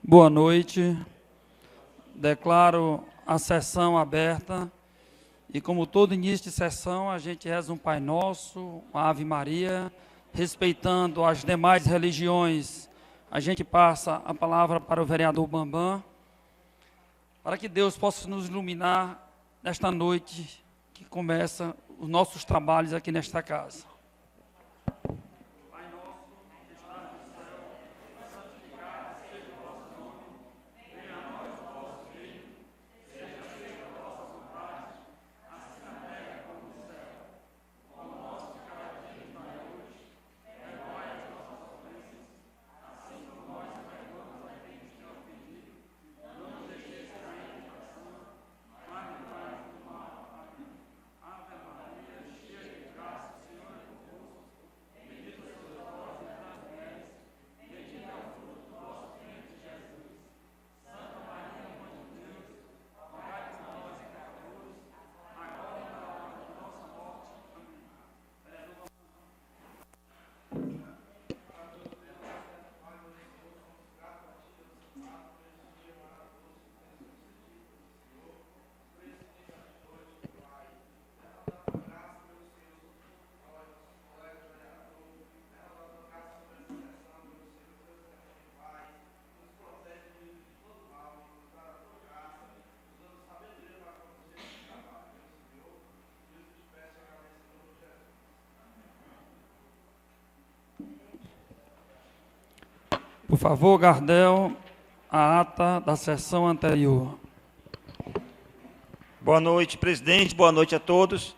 Boa noite. Declaro a sessão aberta e, como todo início de sessão, a gente reza um Pai Nosso, uma Ave Maria, respeitando as demais religiões. A gente passa a palavra para o vereador Bambam, para que Deus possa nos iluminar nesta noite que começa os nossos trabalhos aqui nesta casa. Por favor, Gardel, a ata da sessão anterior. Boa noite, presidente. Boa noite a todos.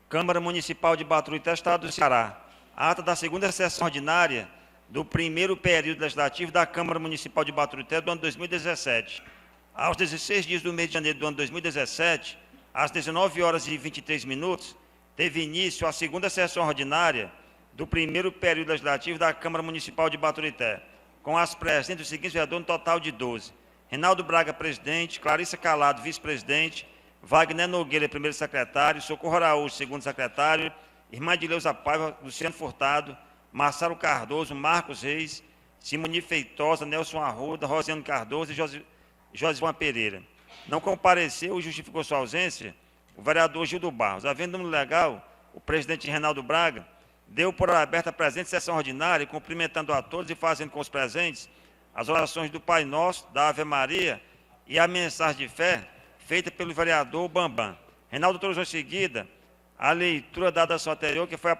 Câmara Municipal de Baturité, Estado do Ceará. A ata da segunda sessão ordinária do primeiro período legislativo da Câmara Municipal de Baturité do ano 2017. Aos 16 dias do mês de janeiro do ano 2017, às 19 horas e 23 minutos, teve início a segunda sessão ordinária do primeiro período legislativo da Câmara Municipal de Baturité, com as presentes os seguintes vereadores, no total de 12. Reinaldo Braga, presidente; Clarissa Calado, vice-presidente; Wagner Nogueira, primeiro secretário; Socorro Araújo, segundo secretário; Irmã de Leusa Paiva, Luciano Furtado; Marcelo Cardoso, Marcos Reis; Simone Feitosa, Nelson Arruda, Rosiano Cardoso e Josivan Pereira. Não compareceu e justificou sua ausência o vereador Gildo Barros. Havendo número legal, o presidente Reinaldo Braga deu por aberta a presente sessão ordinária, cumprimentando a todos e fazendo com os presentes as orações do Pai Nosso, da Ave Maria e a mensagem de fé feita pelo vereador Bambam. Reinaldo trouxe em seguida a leitura da ação anterior, que foi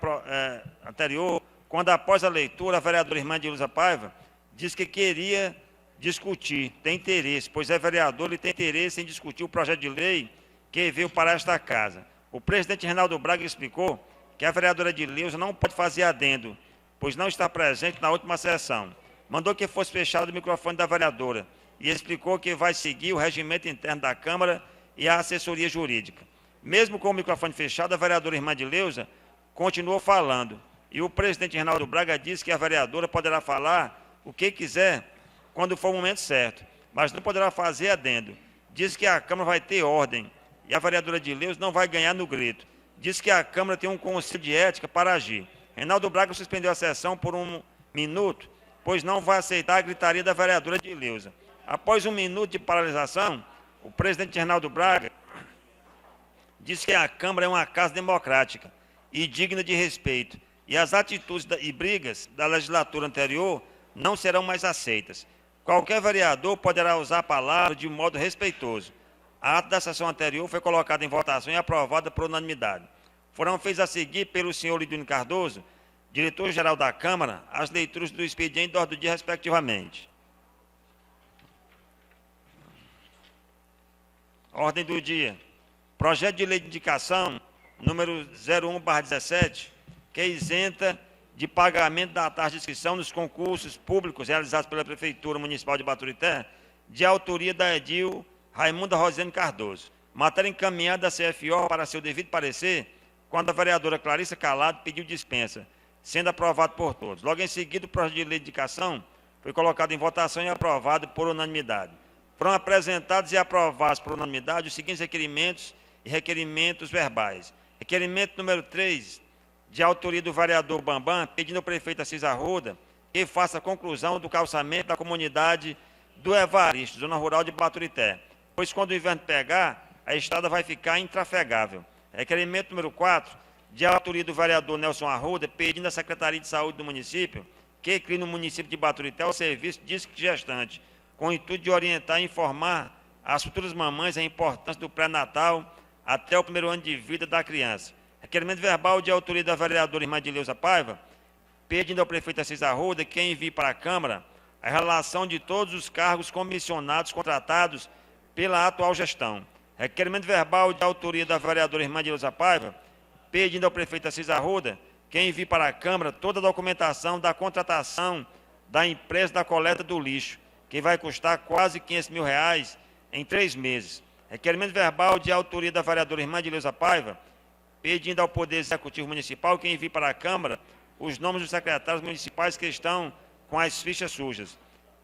anterior, quando após a leitura a vereadora Irmã de Leusa Paiva disse que queria discutir, tem interesse, pois é vereador e tem interesse em discutir o projeto de lei que veio para esta casa. O presidente Reinaldo Braga explicou que a vereadora de Leusa não pode fazer adendo, pois não está presente na última sessão. Mandou que fosse fechado o microfone da vereadora e explicou que vai seguir o regimento interno da Câmara e a assessoria jurídica. Mesmo com o microfone fechado, a vereadora Irmã de Leusa continuou falando. E o presidente Reinaldo Braga disse que a vereadora poderá falar o que quiser quando for o momento certo, mas não poderá fazer adendo. Diz que a Câmara vai ter ordem e a vereadora de Leusa não vai ganhar no grito. Diz que a Câmara tem um conselho de ética para agir. Reinaldo Braga suspendeu a sessão por 1 minuto, pois não vai aceitar a gritaria da vereadora de Leusa. Após 1 minuto de paralisação, o presidente Reinaldo Braga disse que a Câmara é uma casa democrática e digna de respeito, e as atitudes e brigas da legislatura anterior não serão mais aceitas. Qualquer vereador poderá usar a palavra de modo respeitoso. A ata da sessão anterior foi colocada em votação e aprovada por unanimidade. Foram feitas a seguir pelo senhor Lidino Cardoso, diretor-geral da Câmara, as leituras do expediente de ordem do dia, respectivamente. Ordem do dia. Projeto de lei de indicação, número 01/17, que é isenta de pagamento da taxa de inscrição nos concursos públicos realizados pela Prefeitura Municipal de Baturité, de autoria da edil Raimunda Rosiane Cardoso. Matéria encaminhada à CFO para seu devido parecer, quando a vereadora Clarissa Calado pediu dispensa, sendo aprovado por todos. Logo em seguida, o projeto de lei de indicação foi colocado em votação e aprovado por unanimidade. Foram apresentados e aprovados por unanimidade os seguintes requerimentos e requerimentos verbais. Requerimento número 3, de autoria do vereador Bambam, pedindo ao prefeito Assis Arruda que faça a conclusão do calçamento da comunidade do Evaristo, zona rural de Baturité, pois quando o inverno pegar, a estrada vai ficar intrafegável. Requerimento número 4, de autoria do vereador Nelson Arruda, pedindo à Secretaria de Saúde do município que crie no município de Baturité o serviço Disque Gestante, com o intuito de orientar e informar as futuras mamães a importância do pré-natal até o primeiro ano de vida da criança. Requerimento verbal de autoria da vereadora irmã Edileuza Paiva, pedindo ao prefeito Assis Arruda que envie para a Câmara a relação de todos os cargos comissionados contratados pela atual gestão. Requerimento verbal de autoria da vereadora irmã Edileuza Paiva, pedindo ao prefeito Assis Arruda que envie para a Câmara toda a documentação da contratação da empresa da coleta do lixo, que vai custar quase R$500 mil em 3 meses. Requerimento verbal de autoria da vereadora irmã Edileuza Paiva, pedindo ao Poder Executivo Municipal que envie para a Câmara os nomes dos secretários municipais que estão com as fichas sujas.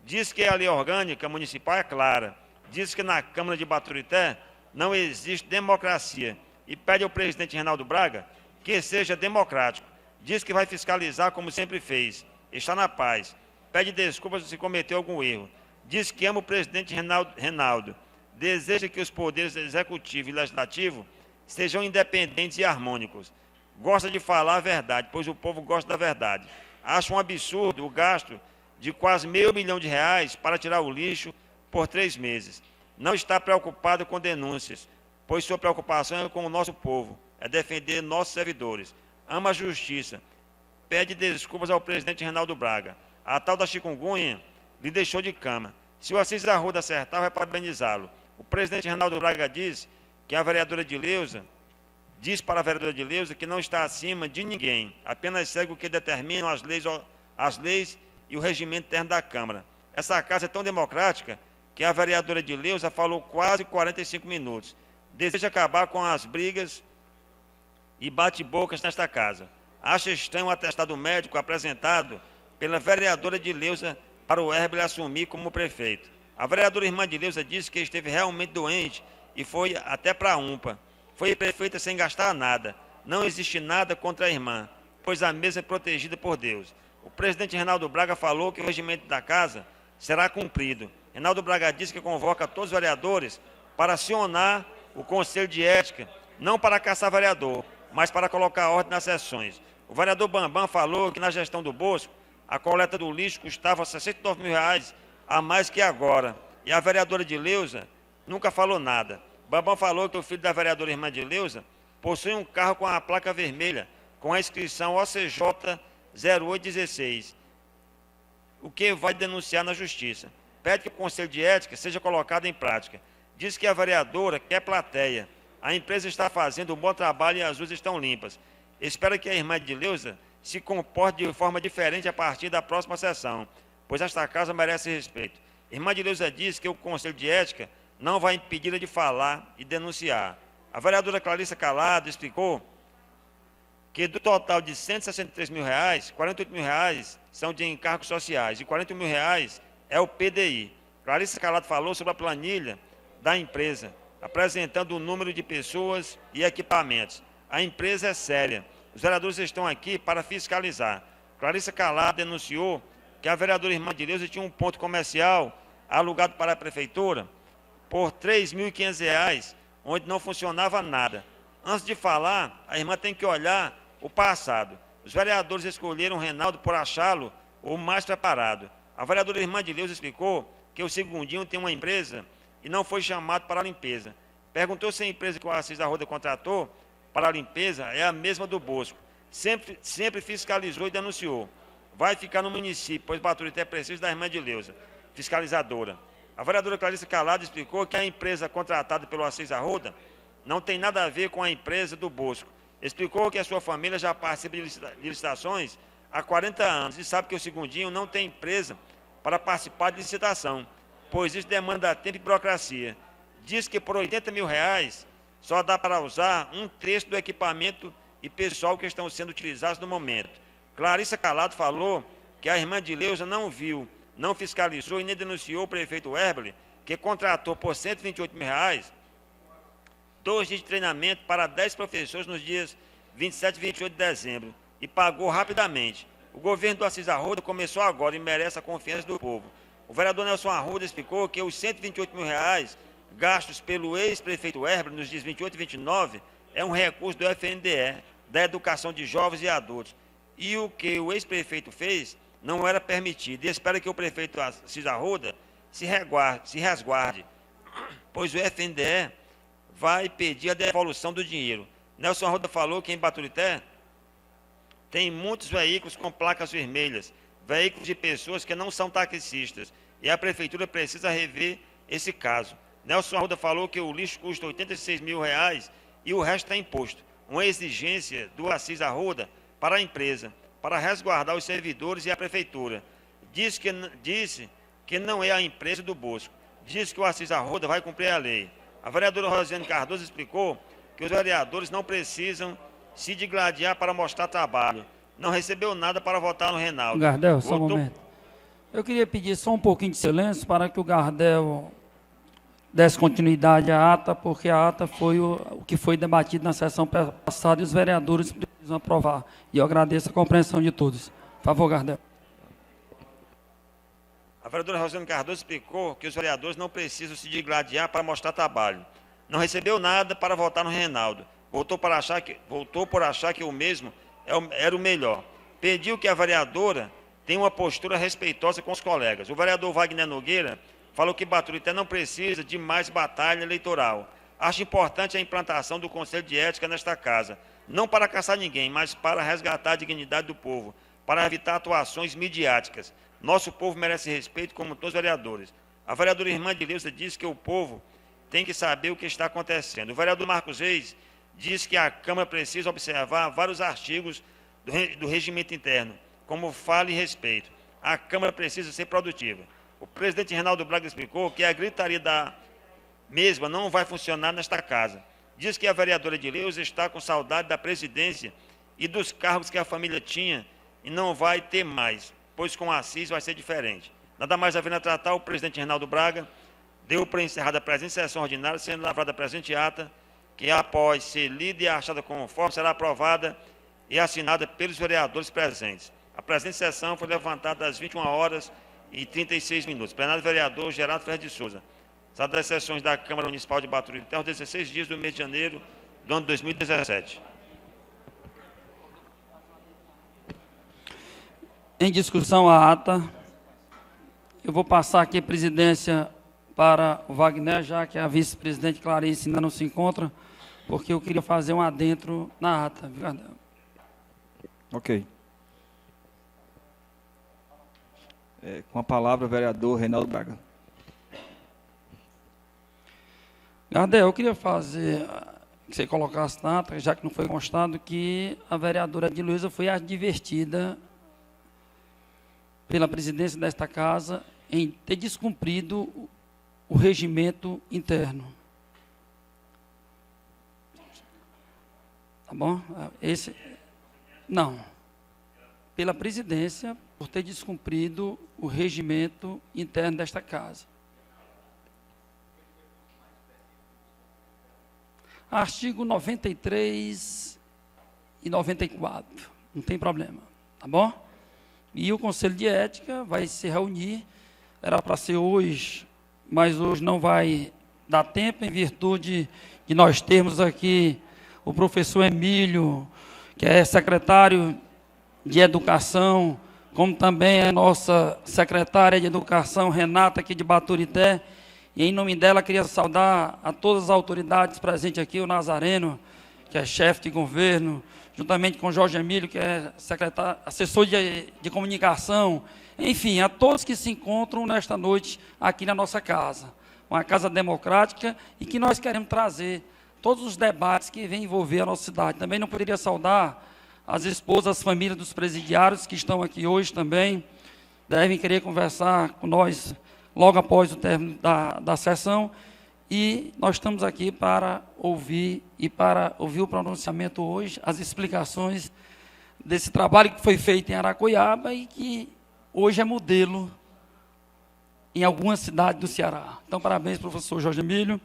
Diz que a lei orgânica municipal é clara. Diz que na Câmara de Baturité não existe democracia e pede ao presidente Reinaldo Braga que seja democrático. Diz que vai fiscalizar como sempre fez. Está na paz. Pede desculpas se cometeu algum erro. Diz que ama o presidente Reinaldo. Deseja que os poderes executivo e legislativo sejam independentes e harmônicos. Gosta de falar a verdade, pois o povo gosta da verdade. Acha um absurdo o gasto de quase R$500 mil para tirar o lixo por 3 meses. Não está preocupado com denúncias, pois sua preocupação é com o nosso povo, é defender nossos servidores. Ama a justiça. Pede desculpas ao presidente Reinaldo Braga. A tal da chikungunya lhe deixou de cama. Se o Assis Arruda acertar, vai parabenizá-lo. O presidente Reinaldo Braga diz que a vereadora Edileuza diz para a vereadora Edileuza que não está acima de ninguém, apenas segue o que determinam as leis e o regimento interno da Câmara. Essa casa é tão democrática que a vereadora Edileuza falou quase 45 minutos. Deseja acabar com as brigas e bate-bocas nesta casa. Acha estranho o atestado médico apresentado pela vereadora Edileuza para o Herbert assumir como prefeito. A vereadora irmã Edileuza disse que esteve realmente doente e foi até para a UMPA. Foi prefeita sem gastar nada. Não existe nada contra a irmã, pois a mesa é protegida por Deus. O presidente Reinaldo Braga falou que o regimento da casa será cumprido. Reinaldo Braga disse que convoca todos os vereadores para acionar o Conselho de Ética, não para caçar vereador, mas para colocar ordem nas sessões. O vereador Bambam falou que na gestão do Bosco, a coleta do lixo custava R$69 mil a mais que agora. E a vereadora Edileuza nunca falou nada. Bambam falou que o filho da vereadora irmã Edileuza possui um carro com a placa vermelha, com a inscrição OCJ 0816, o que vai denunciar na Justiça. Pede que o Conselho de Ética seja colocado em prática. Diz que a vereadora quer plateia. A empresa está fazendo um bom trabalho e as ruas estão limpas. Espera que a irmã Edileuza se comporte de forma diferente a partir da próxima sessão, pois esta casa merece respeito. Irmã Edileuza diz que o Conselho de Ética não vai impedi-la de falar e denunciar. A vereadora Clarissa Calado explicou que do total de R$163 mil, R$48 mil são de encargos sociais e R$40 mil é o PDI. Clarissa Calado falou sobre a planilha da empresa, apresentando o número de pessoas e equipamentos. A empresa é séria. Os vereadores estão aqui para fiscalizar. Clarissa Calado denunciou que a vereadora irmã Edileuza tinha um ponto comercial alugado para a prefeitura por R$3.500, onde não funcionava nada. Antes de falar, a irmã tem que olhar o passado. Os vereadores escolheram o Reinaldo por achá-lo o mais preparado. A vereadora irmã Edileuza explicou que o Segundinho tem uma empresa e não foi chamado para a limpeza. Perguntou se a empresa que o Assis Arruda contratou para a limpeza é a mesma do Bosco. Sempre fiscalizou e denunciou. Vai ficar no município, pois Baturité precisa da irmã Edileuza, fiscalizadora. A vereadora Clarissa Calado explicou que a empresa contratada pelo Assis Arruda não tem nada a ver com a empresa do Bosco. Explicou que a sua família já participa de licitações há 40 anos e sabe que o Segundinho não tem empresa para participar de licitação, pois isso demanda tempo e burocracia. Diz que por R$80 mil só dá para usar um terço do equipamento e pessoal que estão sendo utilizados no momento. Clarissa Calado falou que a irmã Edileuza não viu, não fiscalizou e nem denunciou o prefeito Herbert, que contratou por R$128 mil 2 dias de treinamento para 10 professores nos dias 27 e 28 de dezembro e pagou rapidamente. O governo do Assis Arruda começou agora e merece a confiança do povo. O vereador Nelson Arruda explicou que os R$ 128 mil gastos pelo ex-prefeito Herbert nos dias 28 e 29 é um recurso do FNDE, da Educação de Jovens e Adultos. E o que o ex-prefeito fez não era permitido. E espera que o prefeito Assis Arruda se resguarde, pois o FNDE vai pedir a devolução do dinheiro. Nelson Arruda falou que em Baturité tem muitos veículos com placas vermelhas, veículos de pessoas que não são taxistas, e a prefeitura precisa rever esse caso. Nelson Arruda falou que o lixo custa R$ 86 mil e o resto é imposto. Uma exigência do Assis Arruda para a empresa, para resguardar os servidores e a prefeitura. Disse que não é a empresa do Bosco. Disse que o Assis Arruda vai cumprir a lei. A vereadora Rosiane Cardoso explicou que os vereadores não precisam se digladiar para mostrar trabalho. Não recebeu nada para votar no Reinaldo. Gardel, só um momento. Eu queria pedir só um pouquinho de silêncio para que o Gardel desse continuidade à ata, porque a ata foi o que foi debatido na sessão passada e os vereadores precisam aprovar. E eu agradeço a compreensão de todos. Por favor, Gardel. A vereadora Rosiane Cardoso explicou que os vereadores não precisam se digladiar para mostrar trabalho. Não recebeu nada para votar no Reinaldo. Voltou por achar que o mesmo era o melhor. Pediu que a vereadora tenha uma postura respeitosa com os colegas. O vereador Wagner Nogueira falou que Baturité não precisa de mais batalha eleitoral. Acho importante a implantação do Conselho de Ética nesta casa, não para caçar ninguém, mas para resgatar a dignidade do povo, para evitar atuações midiáticas. Nosso povo merece respeito, como todos os vereadores. A vereadora Irmã de Leusa disse que o povo tem que saber o que está acontecendo. O vereador Marcos Reis disse que a Câmara precisa observar vários artigos do regimento interno, como fala e respeito. A Câmara precisa ser produtiva. O presidente Reinaldo Braga explicou que a gritaria da mesma não vai funcionar nesta casa. Diz que a vereadora Edileuza está com saudade da presidência e dos cargos que a família tinha e não vai ter mais, pois com a Assis vai ser diferente. Nada mais havendo a tratar, o presidente Reinaldo Braga deu para encerrada a presente sessão ordinária, sendo lavrada a presente ata, que após ser lida e achada conforme, será aprovada e assinada pelos vereadores presentes. A presente sessão foi levantada às 21h36. Plenário vereador Geraldo Ferreira de Souza. Sala das sessões da Câmara Municipal de Baturité, aos 16 dias do mês de janeiro do ano 2017. Em discussão a ata, eu vou passar aqui a presidência para o Wagner, já que a vice-presidente Clarice ainda não se encontra, porque eu queria fazer um adentro na ata. Ok. Com a palavra, o vereador Reinaldo Braga. Gardel, eu queria fazer que você colocasse na ata, já que não foi constado, que a vereadora Edileuza foi advertida pela presidência desta casa em ter descumprido o regimento interno. Tá bom? Não. Pela presidência, por ter descumprido o regimento interno desta casa. Artigo 93 e 94. Não tem problema. Tá bom? E o Conselho de Ética vai se reunir. Era para ser hoje, mas hoje não vai dar tempo, em virtude de nós termos aqui o professor Emílio, que é secretário de Educação, como também a nossa secretária de Educação, Renata, aqui de Baturité. E em nome dela, queria saudar a todas as autoridades presentes aqui, o Nazareno, que é chefe de governo, juntamente com o Jorge Emílio, que é secretário, assessor de comunicação, enfim, a todos que se encontram nesta noite aqui na nossa casa. Uma casa democrática e que nós queremos trazer todos os debates que vêm envolver a nossa cidade. Também não poderia saudar as esposas, as famílias dos presidiários que estão aqui hoje também, devem querer conversar com nós logo após o término da sessão, e nós estamos aqui para ouvir o pronunciamento hoje, as explicações desse trabalho que foi feito em Aracoiaba e que hoje é modelo em algumas cidades do Ceará. Então, parabéns, professor Jorge Emílio,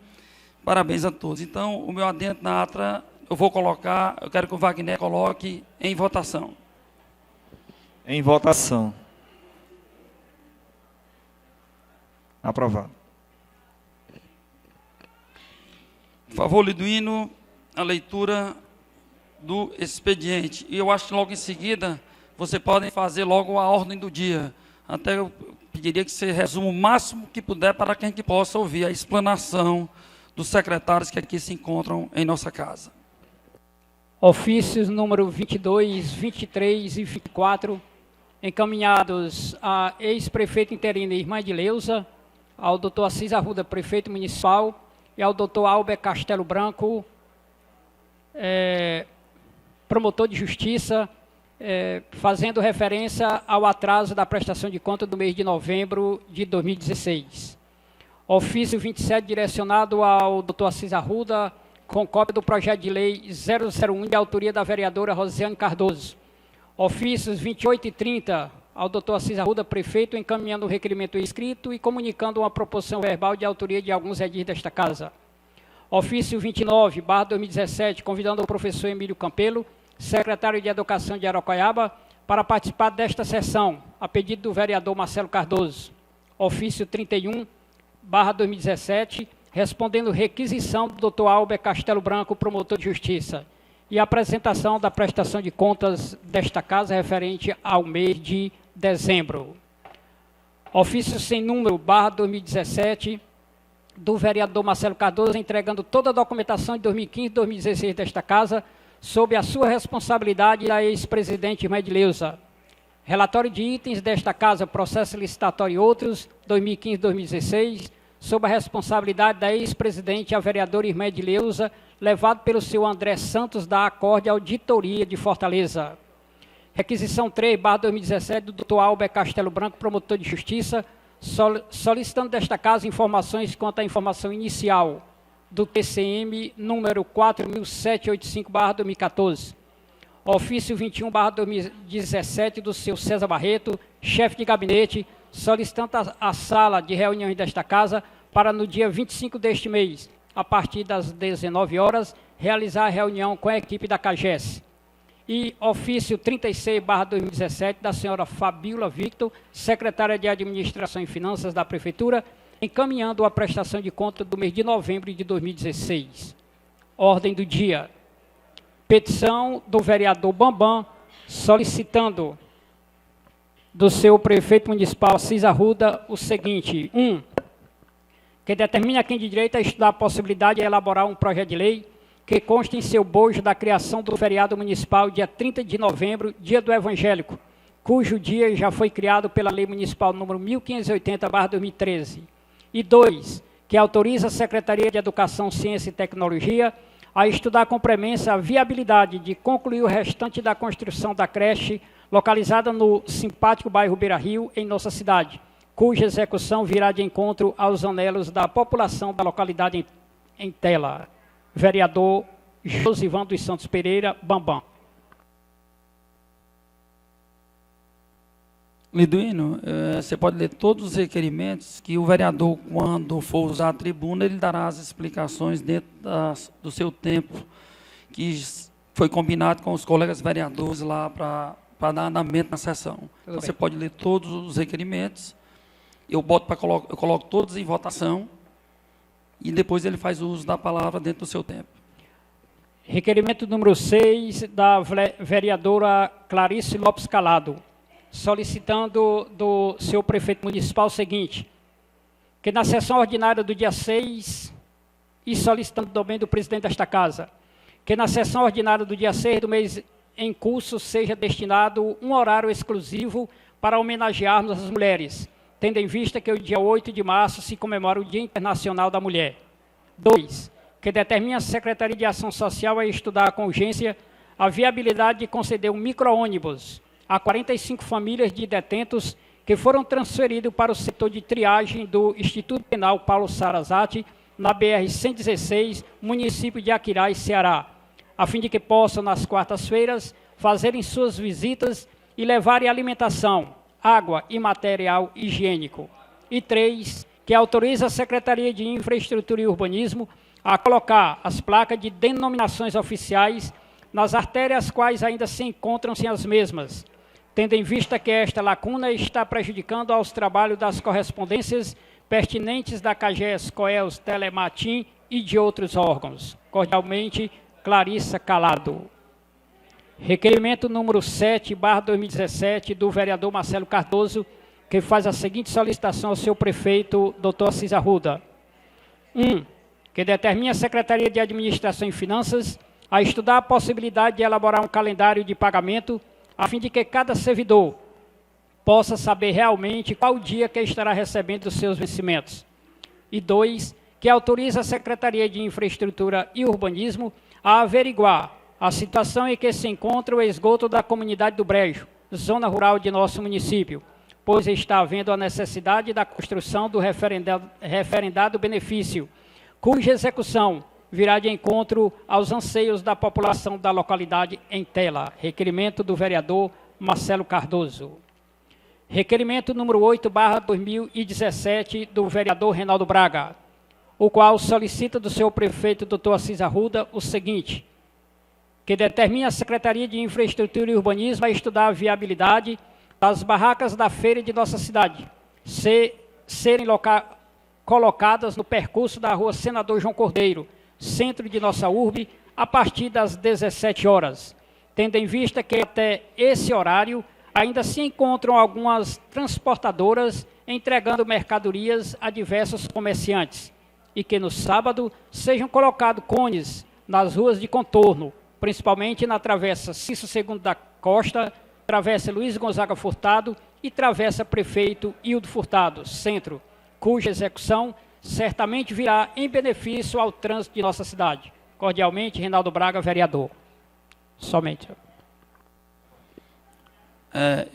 parabéns a todos. Então, o meu adendo na ata, eu quero que o Wagner coloque em votação. Em votação. Aprovado. Por favor, Liduíno, a leitura do expediente. E eu acho que logo em seguida, você podem fazer logo a ordem do dia. Até eu pediria que você resuma o máximo que puder para que a gente possa ouvir a explanação dos secretários que aqui se encontram em nossa casa. Ofícios número 22, 23 e 24, encaminhados a ex-prefeito interino Irmã de Leusa, ao doutor Assis Arruda, prefeito municipal, e ao doutor Albert Castelo Branco, promotor de justiça, fazendo referência ao atraso da prestação de conta do mês de novembro de 2016. Ofício 27, direcionado ao doutor Assis Arruda, com cópia do projeto de lei 001, de autoria da vereadora Rosiane Cardoso. Ofícios 28 e 30, ao doutor Assis Arruda, prefeito, encaminhando o requerimento escrito e comunicando uma proposição verbal de autoria de alguns edis desta casa. Ofício 29, /2017, convidando o professor Emílio Campelo, secretário de Educação de Araucaiaba, para participar desta sessão, a pedido do vereador Marcelo Cardoso. Ofício 31, /2017, respondendo requisição do Dr. Albert Castelo Branco, promotor de justiça, e apresentação da prestação de contas desta casa referente ao mês de dezembro. Ofício sem número, /2017, do vereador Marcelo Cardoso, entregando toda a documentação de 2015 e 2016 desta casa, sob a sua responsabilidade da ex-presidente Irmã de Leusa. Relatório de itens desta casa, processo licitatório e outros, 2015 e 2016, sob a responsabilidade da ex-presidente, a vereadora Irmã de Leusa, levado pelo senhor André Santos, da Acorde Auditoria de Fortaleza. Requisição 3, /2017, do Dr. Albert Castelo Branco, promotor de justiça, solicitando desta casa informações quanto à informação inicial do TCM número 4785/2014. Ofício 21, /2017, do senhor César Barreto, chefe de gabinete, solicitando a sala de reuniões desta casa para no dia 25 deste mês, a partir das 19 horas, realizar a reunião com a equipe da CAGES. E ofício 36, /2017, da senhora Fabíola Victor, secretária de Administração e Finanças da Prefeitura, encaminhando a prestação de conta do mês de novembro de 2016. Ordem do dia. Petição do vereador Bambam, solicitando do seu prefeito municipal, Assis Arruda, o seguinte: 1. Que determine a quem de direito a estudar a possibilidade de elaborar um projeto de lei que conste em seu bojo da criação do feriado municipal dia 30 de novembro, dia do evangélico, cujo dia já foi criado pela Lei Municipal número 1580/2013. E 2. Que autoriza a Secretaria de Educação, Ciência e Tecnologia a estudar com premência a viabilidade de concluir o restante da construção da creche localizada no simpático bairro Beira Rio, em nossa cidade, cuja execução virá de encontro aos anelos da população da localidade em tela. Vereador Josivan dos Santos Pereira, Bambam. Liduíno, você pode ler todos os requerimentos que o vereador, quando for usar a tribuna, ele dará as explicações dentro do seu tempo, que foi combinado com os colegas vereadores lá para dar andamento na sessão. Então, você pode ler todos os requerimentos, eu coloco todos em votação, e depois ele faz uso da palavra dentro do seu tempo. Requerimento número 6, da vereadora Clarice Lopes Calado, solicitando do seu prefeito municipal o seguinte: que na sessão ordinária do dia 6, e solicitando também do presidente desta casa, que na sessão ordinária do dia 6 do mês em curso seja destinado um horário exclusivo para homenagearmos as mulheres, tendo em vista que o dia 8 de março se comemora o Dia Internacional da Mulher. 2. Que determine a Secretaria de Ação Social a estudar com urgência a viabilidade de conceder um micro-ônibus a 45 famílias de detentos que foram transferidos para o setor de triagem do Instituto Penal Paulo Sarazate, na BR-116, município de Aquiraz, Ceará, a fim de que possam, nas quartas-feiras, fazerem suas visitas e levarem alimentação, água e material higiênico. E 3, que autoriza a Secretaria de Infraestrutura e Urbanismo a colocar as placas de denominações oficiais nas artérias quais ainda se encontram sem as mesmas, tendo em vista que esta lacuna está prejudicando aos trabalhos das correspondências pertinentes da CAGES, COELS, Telematim e de outros órgãos. Cordialmente, Clarissa Calado. Requerimento número 7/2017 do vereador Marcelo Cardoso, que faz a seguinte solicitação ao seu prefeito, Dr. Assis Arruda. 1. Que determine a Secretaria de Administração e Finanças a estudar a possibilidade de elaborar um calendário de pagamento, a fim de que cada servidor possa saber realmente qual dia que estará recebendo os seus vencimentos. E 2. Que autorize a Secretaria de Infraestrutura e Urbanismo a averiguar a situação em que se encontra o esgoto da comunidade do Brejo, zona rural de nosso município, pois está havendo a necessidade da construção do referendado benefício, cuja execução virá de encontro aos anseios da população da localidade em tela. Requerimento do vereador Marcelo Cardoso. Requerimento número 8/2017 do vereador Reinaldo Braga, o qual solicita do seu prefeito, Dr. Assis Arruda, o seguinte: que determine a Secretaria de Infraestrutura e Urbanismo a estudar a viabilidade das barracas da feira de nossa cidade serem colocadas no percurso da rua Senador João Cordeiro, centro de nossa urbe, a partir das 17 horas, tendo em vista que até esse horário ainda se encontram algumas transportadoras entregando mercadorias a diversos comerciantes, e que no sábado sejam colocados cones nas ruas de contorno, principalmente na travessa Cício II da Costa, travessa Luiz Gonzaga Furtado e travessa Prefeito Hildo Furtado, centro, cuja execução certamente virá em benefício ao trânsito de nossa cidade. Cordialmente, Reinaldo Braga, vereador. Somente.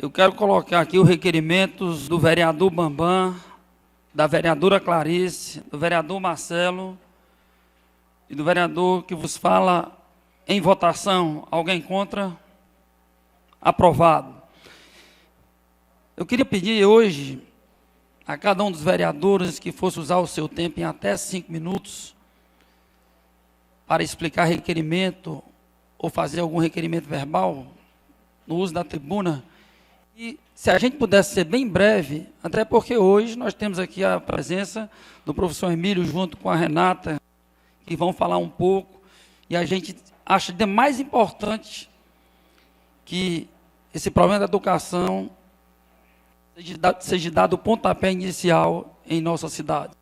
Eu quero colocar aqui os requerimentos do vereador Bambam, da vereadora Clarice, do vereador Marcelo e do vereador que vos fala em votação. Alguém contra? Aprovado. Eu queria pedir hoje a cada um dos vereadores que fosse usar o seu tempo em até 5 minutos para explicar requerimento ou fazer algum requerimento verbal no uso da tribuna. E se a gente pudesse ser bem breve, até porque hoje nós temos aqui a presença do professor Emílio junto com a Renata, que vão falar um pouco, e a gente acha de mais importante que esse problema da educação seja dado o pontapé inicial em nossa cidade.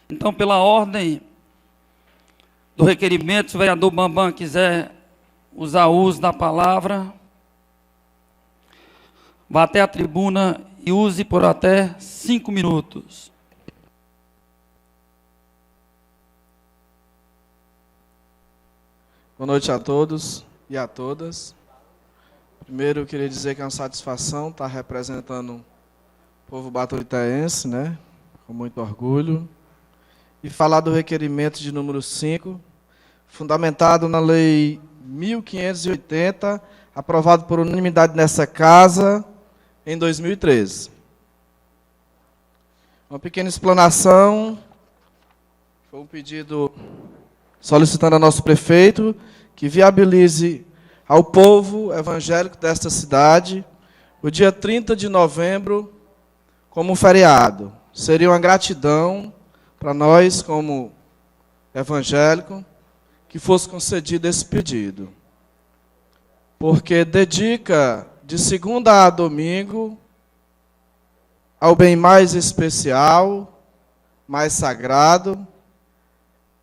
Então, pela ordem do requerimento, se o vereador Bambam quiser usar o uso da palavra, vá até a tribuna e use por até 5 minutos. Boa noite a todos e a todas. Primeiro, eu queria dizer que é uma satisfação estar representando o povo baturitaense, né? Com muito orgulho. E falar do requerimento de número 5, fundamentado na Lei 1580, aprovado por unanimidade nessa casa em 2013. Uma pequena explanação. Foi um pedido solicitando ao nosso prefeito que viabilize ao povo evangélico desta cidade o dia 30 de novembro como um feriado. Seria uma gratidão para nós, como evangélico, que fosse concedido esse pedido. Porque dedica de segunda a domingo ao bem mais especial, mais sagrado,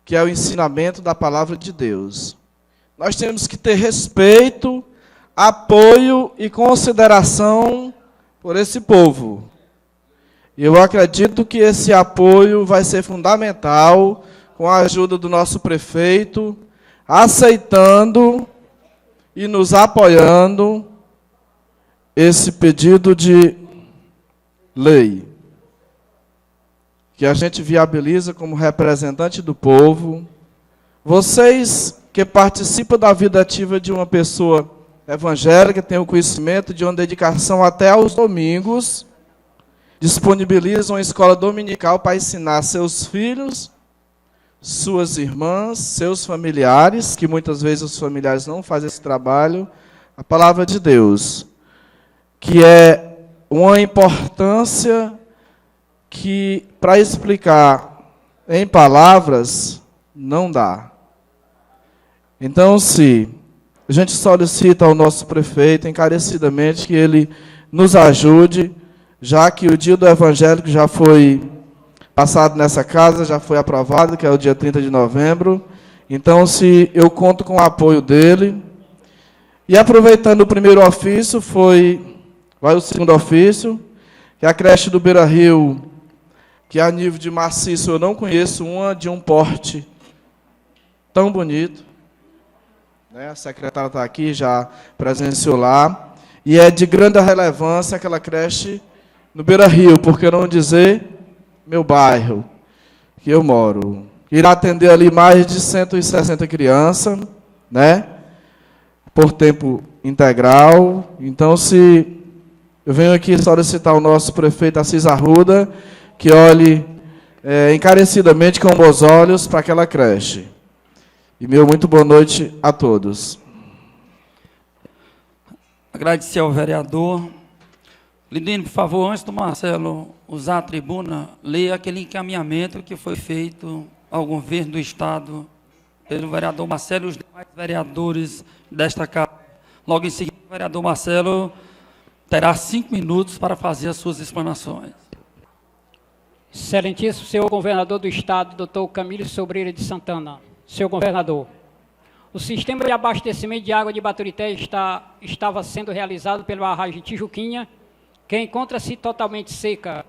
que é o ensinamento da palavra de Deus. Nós temos que ter respeito, apoio e consideração por esse povo. E eu acredito que esse apoio vai ser fundamental com a ajuda do nosso prefeito, aceitando e nos apoiando esse pedido de lei, que a gente viabiliza como representante do povo. Vocês que participam da vida ativa de uma pessoa evangélica, têm o conhecimento de uma dedicação até aos domingos, disponibilizam uma escola dominical para ensinar seus filhos, suas irmãs, seus familiares, que muitas vezes os familiares não fazem esse trabalho, a palavra de Deus, que é uma importância que, para explicar em palavras, não dá. Então, se a gente solicita ao nosso prefeito encarecidamente que ele nos ajude, já que o dia do evangélico já foi passado nessa casa, já foi aprovado, que é o dia 30 de novembro. Então, se eu conto com o apoio dele. E aproveitando o primeiro ofício, vai o segundo ofício, que é a creche do Beira Rio, que a nível de maciço eu não conheço uma de um porte tão bonito. A secretária está aqui, já presenciou lá. E é de grande relevância aquela creche no Beira Rio, por que não dizer meu bairro, que eu moro. Irá atender ali mais de 160 crianças, né? Por tempo integral. Então, se eu venho aqui solicitar ao nosso prefeito Assis Arruda que olhe encarecidamente com bons olhos para aquela creche. E meu muito boa noite a todos. Agradecer ao vereador. Lidine, por favor, antes do Marcelo usar a tribuna, leia aquele encaminhamento que foi feito ao governo do Estado pelo vereador Marcelo e os demais vereadores desta Casa. Logo em seguida, o vereador Marcelo terá 5 minutos para fazer as suas explanações. Excelentíssimo senhor governador do Estado, doutor Camilo Sobreira de Santana. Senhor governador, o sistema de abastecimento de água de Baturité estava sendo realizado pela barragem Tijuquinha, que encontra-se totalmente seca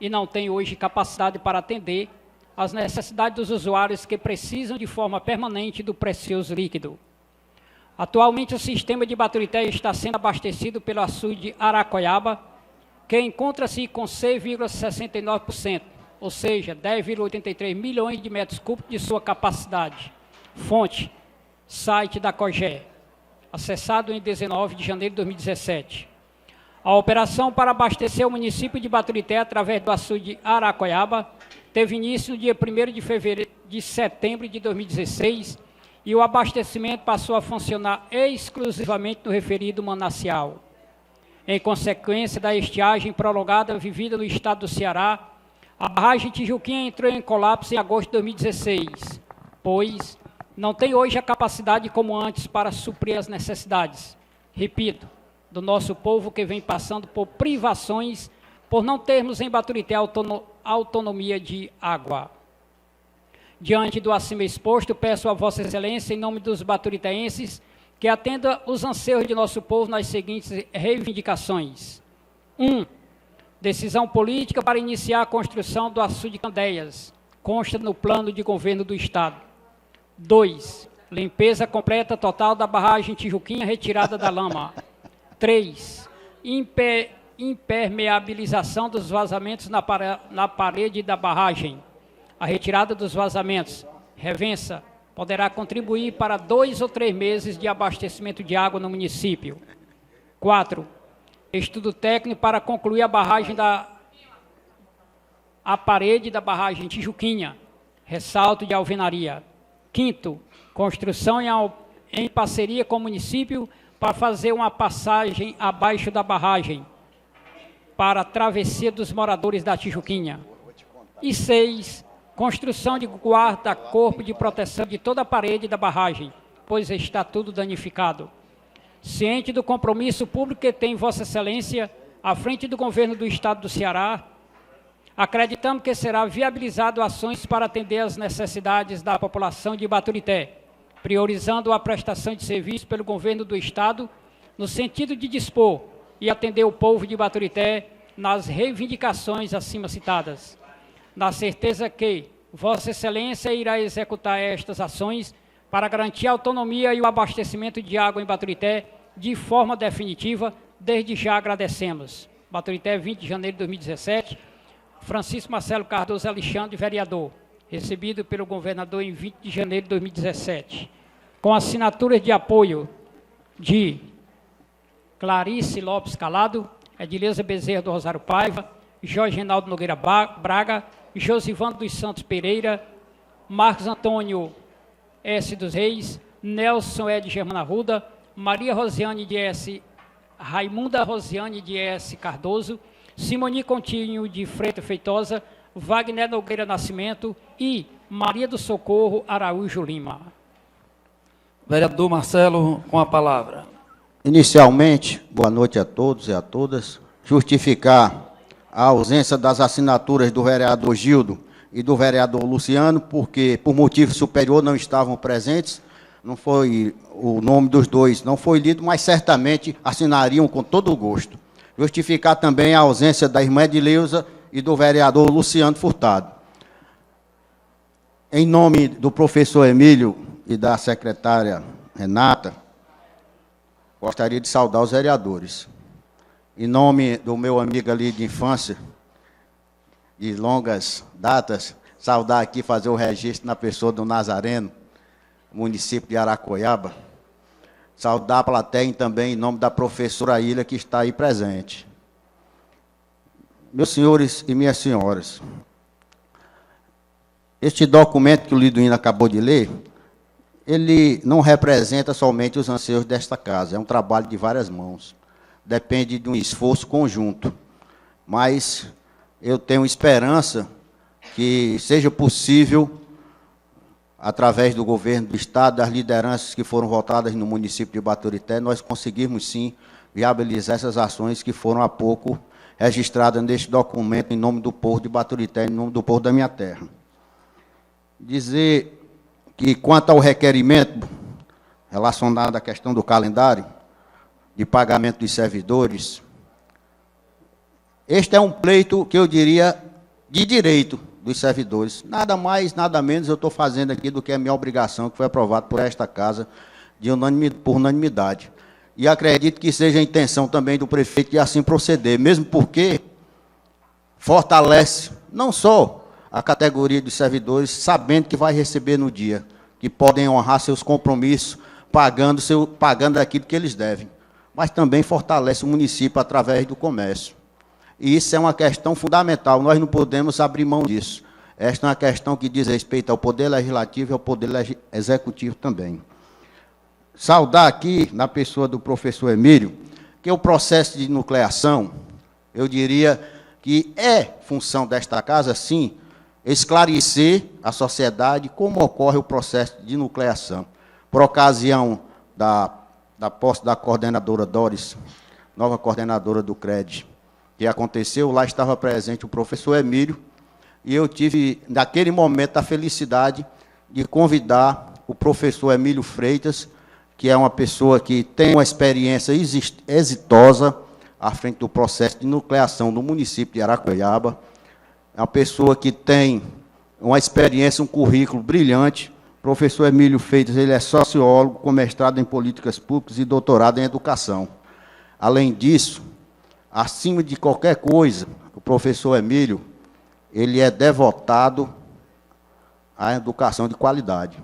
e não tem hoje capacidade para atender às necessidades dos usuários que precisam de forma permanente do precioso líquido. Atualmente, o sistema de Baturité está sendo abastecido pelo açude Aracoiaba, que encontra-se com 6,69%, ou seja, 10,83 milhões de metros cúbicos de sua capacidade. Fonte, site da COGÉ, acessado em 19 de janeiro de 2017. A operação para abastecer o município de Baturité através do açude Aracoiaba teve início no dia 1º de setembro de 2016 e o abastecimento passou a funcionar exclusivamente no referido manancial. Em consequência da estiagem prolongada vivida no estado do Ceará, a barragem Tijuquinha entrou em colapso em agosto de 2016, pois não tem hoje a capacidade como antes para suprir as necessidades, repito, do nosso povo que vem passando por privações por não termos em Baturité autonomia de água. Diante do acima exposto, peço a Vossa Excelência, em nome dos baturitenses, que atenda os anseios de nosso povo nas seguintes reivindicações. 1. Decisão política para iniciar a construção do açude Candeias, consta no plano de governo do Estado. 2. Limpeza completa total da barragem Tijuquinha, retirada da lama. 3. Impermeabilização dos vazamentos na parede da barragem. A retirada dos vazamentos, revença, poderá contribuir para 2 ou 3 meses de abastecimento de água no município. 4. Estudo técnico para concluir a parede da barragem Tijuquinha, ressalto de alvenaria. 5. Construção em parceria com o município para fazer uma passagem abaixo da barragem, para a travessia dos moradores da Tijuquinha. E 6. Construção de guarda-corpo de proteção de toda a parede da barragem, pois está tudo danificado. Ciente do compromisso público que tem Vossa Excelência à frente do governo do Estado do Ceará, acreditamos que será viabilizado ações para atender às necessidades da população de Baturité, priorizando a prestação de serviço pelo governo do Estado, no sentido de dispor e atender o povo de Baturité nas reivindicações acima citadas. Na certeza que Vossa Excelência irá executar estas ações para garantir a autonomia e o abastecimento de água em Baturité de forma definitiva, desde já agradecemos. Baturité, 20 de janeiro de 2017, Francisco Marcelo Cardoso Alexandre, vereador, recebido pelo governador em 20 de janeiro de 2017, com assinaturas de apoio de Clarice Lopes Calado, Edileuza Bezerra do Rosário Paiva, Jorge Reinaldo Nogueira Braga, Josivando dos Santos Pereira, Marcos Antônio S. dos Reis, Nelson Ed Germana Arruda, Maria Rosiane de S. Raimunda Rosiane de S. Cardoso, Simoni Continho de Freitas Feitosa, Wagner Nogueira Nascimento e Maria do Socorro Araújo Lima. Vereador Marcelo, com a palavra. Inicialmente, boa noite a todos e a todas. Justificar a ausência das assinaturas do vereador Gildo e do vereador Luciano, porque, por motivo superior, não estavam presentes. Não foi, o nome dos dois não foi lido, mas certamente assinariam com todo o gosto. Justificar também a ausência da irmã Edileuza e do vereador Luciano Furtado. Em nome do professor Emílio e da secretária Renata, gostaria de saudar os vereadores. Em nome do meu amigo ali de infância, de longas datas, saudar aqui, fazer o registro na pessoa do Nazareno, município de Aracoiaba. Saudar a plateia também em nome da professora Ilha, que está aí presente. Meus senhores e minhas senhoras, este documento que o Liduíno acabou de ler, ele não representa somente os anseios desta casa, é um trabalho de várias mãos. Depende de um esforço conjunto. Mas eu tenho esperança que seja possível, através do governo do Estado, das lideranças que foram votadas no município de Baturité, nós conseguirmos, sim, viabilizar essas ações que foram há pouco registradas neste documento em nome do povo de Baturité, em nome do povo da minha terra. Dizer que, quanto ao requerimento relacionado à questão do calendário de pagamento dos servidores, este é um pleito que eu diria de direito dos servidores. Nada mais, nada menos eu estou fazendo aqui do que a minha obrigação, que foi aprovada por esta casa por unanimidade. E acredito que seja a intenção também do prefeito de assim proceder, mesmo porque fortalece não só a categoria dos servidores, sabendo que vai receber no dia, que podem honrar seus compromissos, pagando aquilo que eles devem, mas também fortalece o município através do comércio. E isso é uma questão fundamental, nós não podemos abrir mão disso. Esta é uma questão que diz respeito ao Poder Legislativo e ao Poder Executivo também. Saudar aqui, na pessoa do professor Emílio, que o processo de nucleação, eu diria que é função desta casa, sim, esclarecer à sociedade como ocorre o processo de nucleação. Por ocasião da posse da coordenadora Doris, nova coordenadora do CRED, que aconteceu, lá estava presente o professor Emílio, e eu tive, naquele momento, a felicidade de convidar o professor Emílio Freitas, que é uma pessoa que tem uma experiência exitosa à frente do processo de nucleação no município de Aracoiaba, é uma pessoa que tem uma experiência, um currículo brilhante. O professor Emílio Freitas, ele é sociólogo, com mestrado em políticas públicas e doutorado em educação. Além disso, acima de qualquer coisa, o professor Emílio, ele é devotado à educação de qualidade.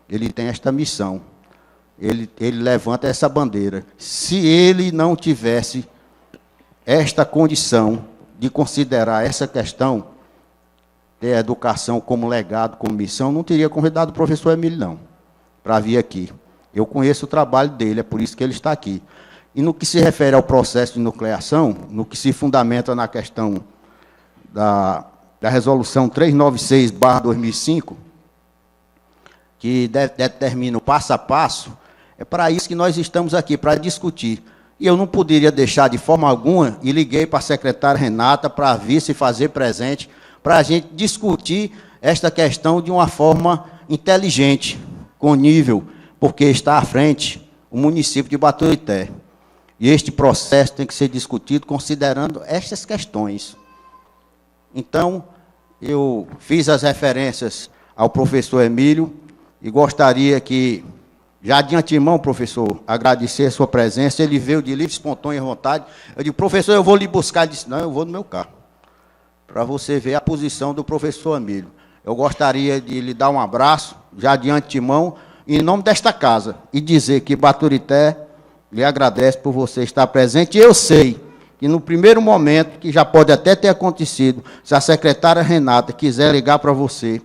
Ele tem esta missão. Ele levanta essa bandeira. Se ele não tivesse esta condição de considerar essa questão, ter a educação como legado, como missão, não teria convidado o professor Emílio, não, para vir aqui. Eu conheço o trabalho dele, é por isso que ele está aqui. E no que se refere ao processo de nucleação, no que se fundamenta na questão da resolução 396/2005, que determina o passo a passo, é para isso que nós estamos aqui, para discutir. E eu não poderia deixar de forma alguma, e liguei para a secretária Renata para vir se fazer presente, para a gente discutir esta questão de uma forma inteligente, com nível, porque está à frente o município de Baturité. E este processo tem que ser discutido considerando estas questões. Então, eu fiz as referências ao professor Emílio e gostaria que, já de antemão, professor, agradecer a sua presença. Ele veio de livre, espontânea vontade. Eu disse, professor, eu vou lhe buscar. Ele disse, não, eu vou no meu carro, para você ver a posição do professor Emílio. Eu gostaria de lhe dar um abraço, já de antemão, em nome desta casa, e dizer que Baturité lhe agradece por você estar presente. E eu sei que no primeiro momento, que já pode até ter acontecido, se a secretária Renata quiser ligar para você,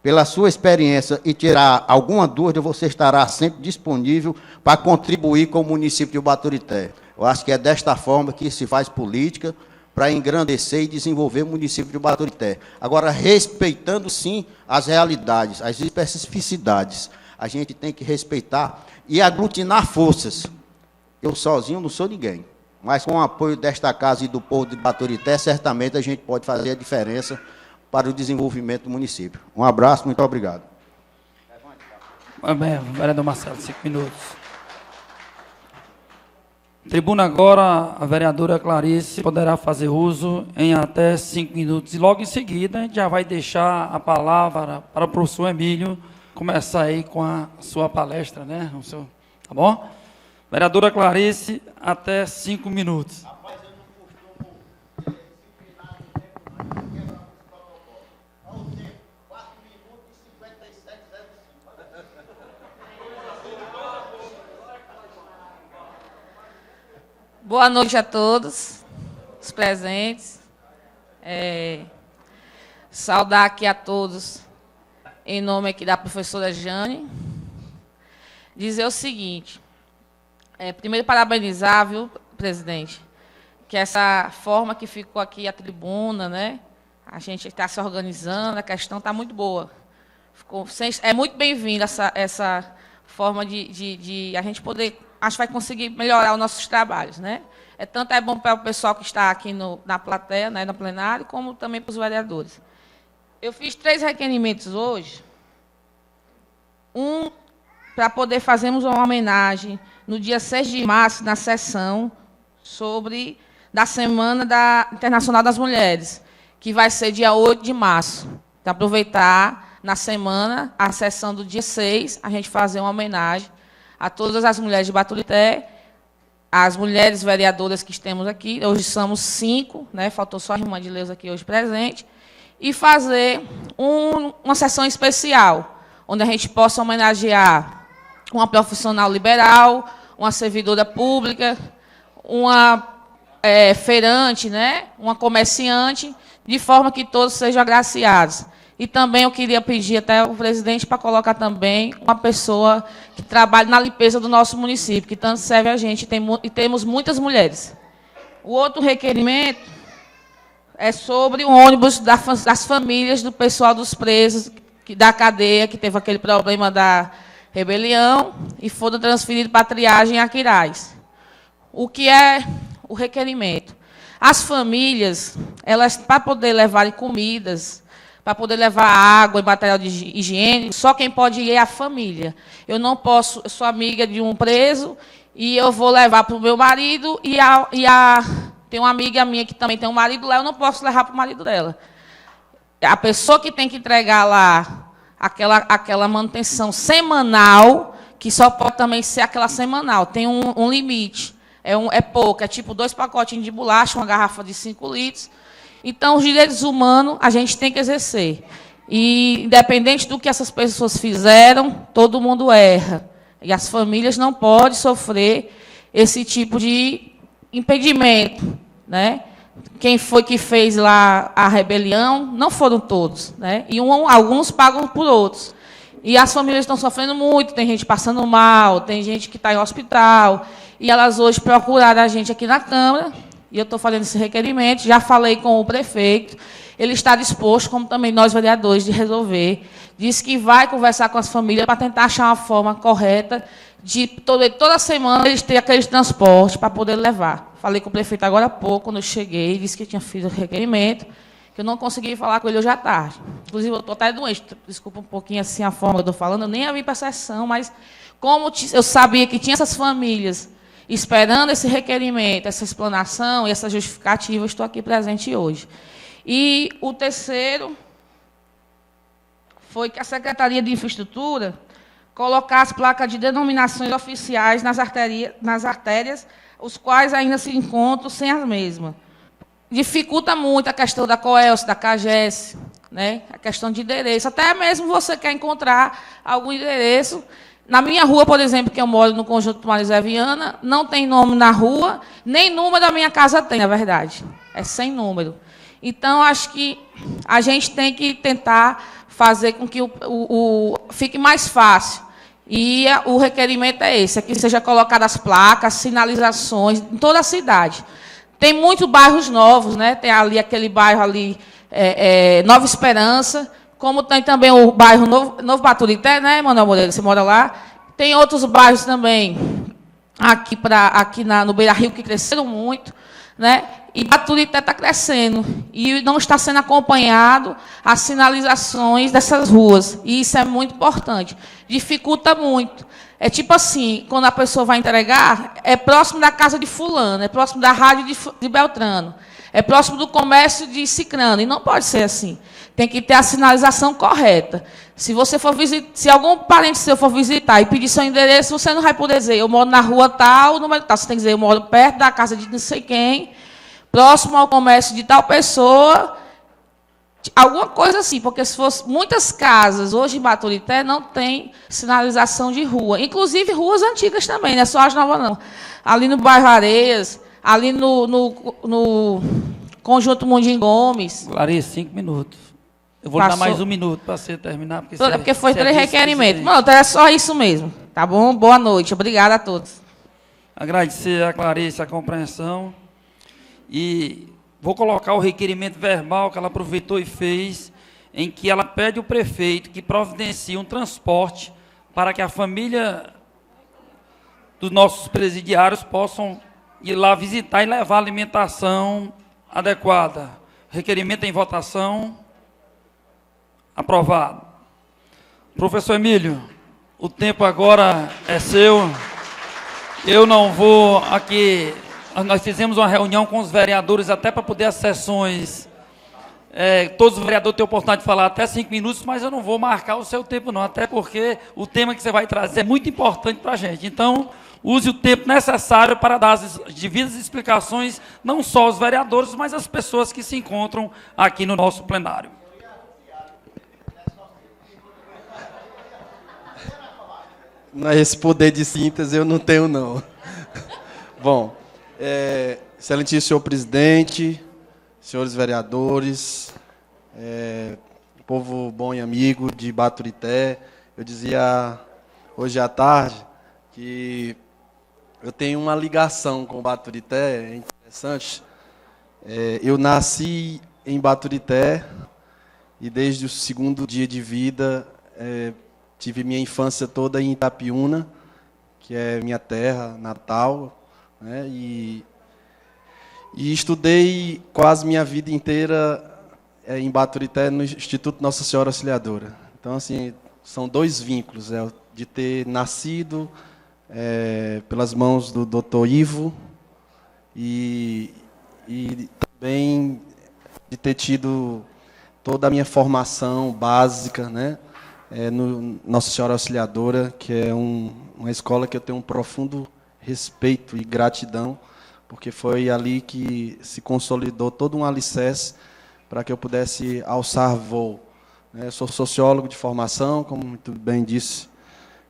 pela sua experiência, e tirar alguma dúvida, você estará sempre disponível para contribuir com o município de Baturité. Eu acho que é desta forma que se faz política para engrandecer e desenvolver o município de Baturité. Agora, respeitando, sim, as realidades, as especificidades. A gente tem que respeitar e aglutinar forças. Eu sozinho não sou ninguém, mas com o apoio desta casa e do povo de Baturité, certamente a gente pode fazer a diferença para o desenvolvimento do município. Um abraço, muito obrigado. Vereador Marcelo, 5 minutos. Tribuna agora, a vereadora Clarice poderá fazer uso em até 5 minutos. E logo em seguida, a gente já vai deixar a palavra para o professor Emílio começar aí com a sua palestra, né? Tá bom? Vereadora Clarice, até 5 minutos. Boa noite a todos, os presentes. Saudar aqui a todos, em nome aqui da professora Jane. Dizer o seguinte, primeiro parabenizar, viu, presidente, que essa forma que ficou aqui a tribuna, né? A gente está se organizando, a questão está muito boa. É muito bem-vinda essa forma de a gente poder... Acho que vai conseguir melhorar os nossos trabalhos, né? Tanto é bom para o pessoal que está aqui na plateia, né, no plenário, como também para os vereadores. Eu fiz 3 requerimentos hoje. Um, para poder fazermos uma homenagem no dia 6 de março, na sessão da Semana Internacional das Mulheres, que vai ser dia 8 de março. Para aproveitar, na semana, a sessão do dia 6, a gente fazer uma homenagem a todas as mulheres de Baturité, as mulheres vereadoras que temos aqui, hoje somos 5, né, faltou só a irmã de Leusa aqui hoje presente, e fazer uma sessão especial, onde a gente possa homenagear uma profissional liberal, uma servidora pública, uma feirante, né, uma comerciante, de forma que todos sejam agraciados. E também eu queria pedir até o presidente para colocar também uma pessoa que trabalhe na limpeza do nosso município, que tanto serve a gente, e temos muitas mulheres. O outro requerimento é sobre o ônibus das famílias do pessoal dos presos, da cadeia, que teve aquele problema da rebelião, e foram transferidos para a triagem em Aquiraz. O que é o requerimento? As famílias, elas, para poder levarem comidas, para poder levar água e material de higiene, só quem pode ir é a família. Eu não posso, eu sou amiga de um preso, e eu vou levar para o meu marido, tem uma amiga minha que também tem um marido lá, eu não posso levar para o marido dela. A pessoa que tem que entregar lá aquela manutenção semanal, que só pode também ser aquela semanal, tem um limite, é pouco, é tipo 2 pacotinhos de bolacha, uma garrafa de 5 litros. Então, os direitos humanos a gente tem que exercer. E, independente do que essas pessoas fizeram, todo mundo erra. E as famílias não podem sofrer esse tipo de impedimento, né? Quem foi que fez lá a rebelião, não foram todos, né? E alguns pagam por outros. E as famílias estão sofrendo muito, tem gente passando mal, tem gente que está em hospital. E elas hoje procuraram a gente aqui na Câmara, e eu estou fazendo esse requerimento, já falei com o prefeito, ele está disposto, como também nós vereadores, de resolver. Disse que vai conversar com as famílias para tentar achar uma forma correta de toda semana eles terem aquele transporte para poder levar. Falei com o prefeito agora há pouco, quando eu cheguei, disse que tinha feito o requerimento, que eu não consegui falar com ele hoje à tarde. Inclusive, eu estou até doente, desculpa um pouquinho assim a forma que eu estou falando, eu nem ia vir para a sessão, mas como eu sabia que tinha essas famílias esperando esse requerimento, essa explanação e essa justificativa, eu estou aqui presente hoje. E o terceiro foi que a Secretaria de Infraestrutura colocasse placas de denominações oficiais nas artérias, os quais ainda se encontram sem as mesmas. Dificulta muito a questão da COELS, da CAGES, né? A questão de endereço. Até mesmo você quer encontrar algum endereço. Na minha rua, por exemplo, que eu moro no conjunto Marizé Viana, não tem nome na rua, nem número da minha casa tem, na verdade. É sem número. Então, acho que a gente tem que tentar fazer com que fique mais fácil. E o requerimento é esse, é que seja colocadas placas, sinalizações em toda a cidade. Tem muitos bairros novos, né? Tem ali aquele bairro ali, Nova Esperança, como tem também o bairro Novo Baturité, né, Manuel Moreira? Você mora lá? Tem outros bairros também, aqui no Beira-Rio, que cresceram muito, né? E Baturité está crescendo. E não está sendo acompanhado as sinalizações dessas ruas. E isso é muito importante. Dificulta muito. É tipo assim, quando a pessoa vai entregar, é próximo da casa de fulano, é próximo da rádio de Beltrano, é próximo do comércio de Cicrano. E não pode ser assim. Tem que ter a sinalização correta. Se você for se algum parente seu for visitar e pedir seu endereço, você não vai poder dizer, eu moro na rua tal, número tal. Você tem que dizer, eu moro perto da casa de não sei quem, próximo ao comércio de tal pessoa, alguma coisa assim, porque se fosse muitas casas, hoje em Baturité, não tem sinalização de rua. Inclusive ruas antigas também, não é só as novas, não. Ali no bairro Areias, ali no Conjunto Mundim Gomes. Clarice, 5 minutos. Eu vou dar mais 1 minuto para você terminar. Porque foi 3 requerimentos. Pronto, é só isso mesmo. Tá bom? Boa noite. Obrigada a todos. Agradecer a Clarice a compreensão. E vou colocar o requerimento verbal que ela aproveitou e fez, em que ela pede ao prefeito que providencie um transporte para que a família dos nossos presidiários possam ir lá visitar e levar alimentação adequada. Requerimento em votação. Aprovado. Professor Emílio, o tempo agora é seu. Eu não vou aqui... Nós fizemos uma reunião com os vereadores até para poder as sessões. Todos os vereadores têm a oportunidade de falar até 5 minutos, mas eu não vou marcar o seu tempo não, até porque o tema que você vai trazer é muito importante para a gente. Então, use o tempo necessário para dar as devidas explicações, não só aos vereadores, mas às pessoas que se encontram aqui no nosso plenário. Esse poder de síntese eu não tenho, não. Bom, excelentíssimo senhor presidente, senhores vereadores, povo bom e amigo de Baturité, eu dizia hoje à tarde que eu tenho uma ligação com Baturité, é interessante. Eu nasci em Baturité e desde o 2º dia de vida tive minha infância toda em Itapiúna, que é minha terra natal, né? E estudei quase minha vida inteira em Baturité, no Instituto Nossa Senhora Auxiliadora. Então, assim, são 2 vínculos, de ter nascido pelas mãos do Dr. Ivo e também de ter tido toda a minha formação básica, né? No Nossa Senhora Auxiliadora, que é uma escola que eu tenho um profundo respeito e gratidão, porque foi ali que se consolidou todo um alicerce para que eu pudesse alçar voo. Eu sou sociólogo de formação, como muito bem disse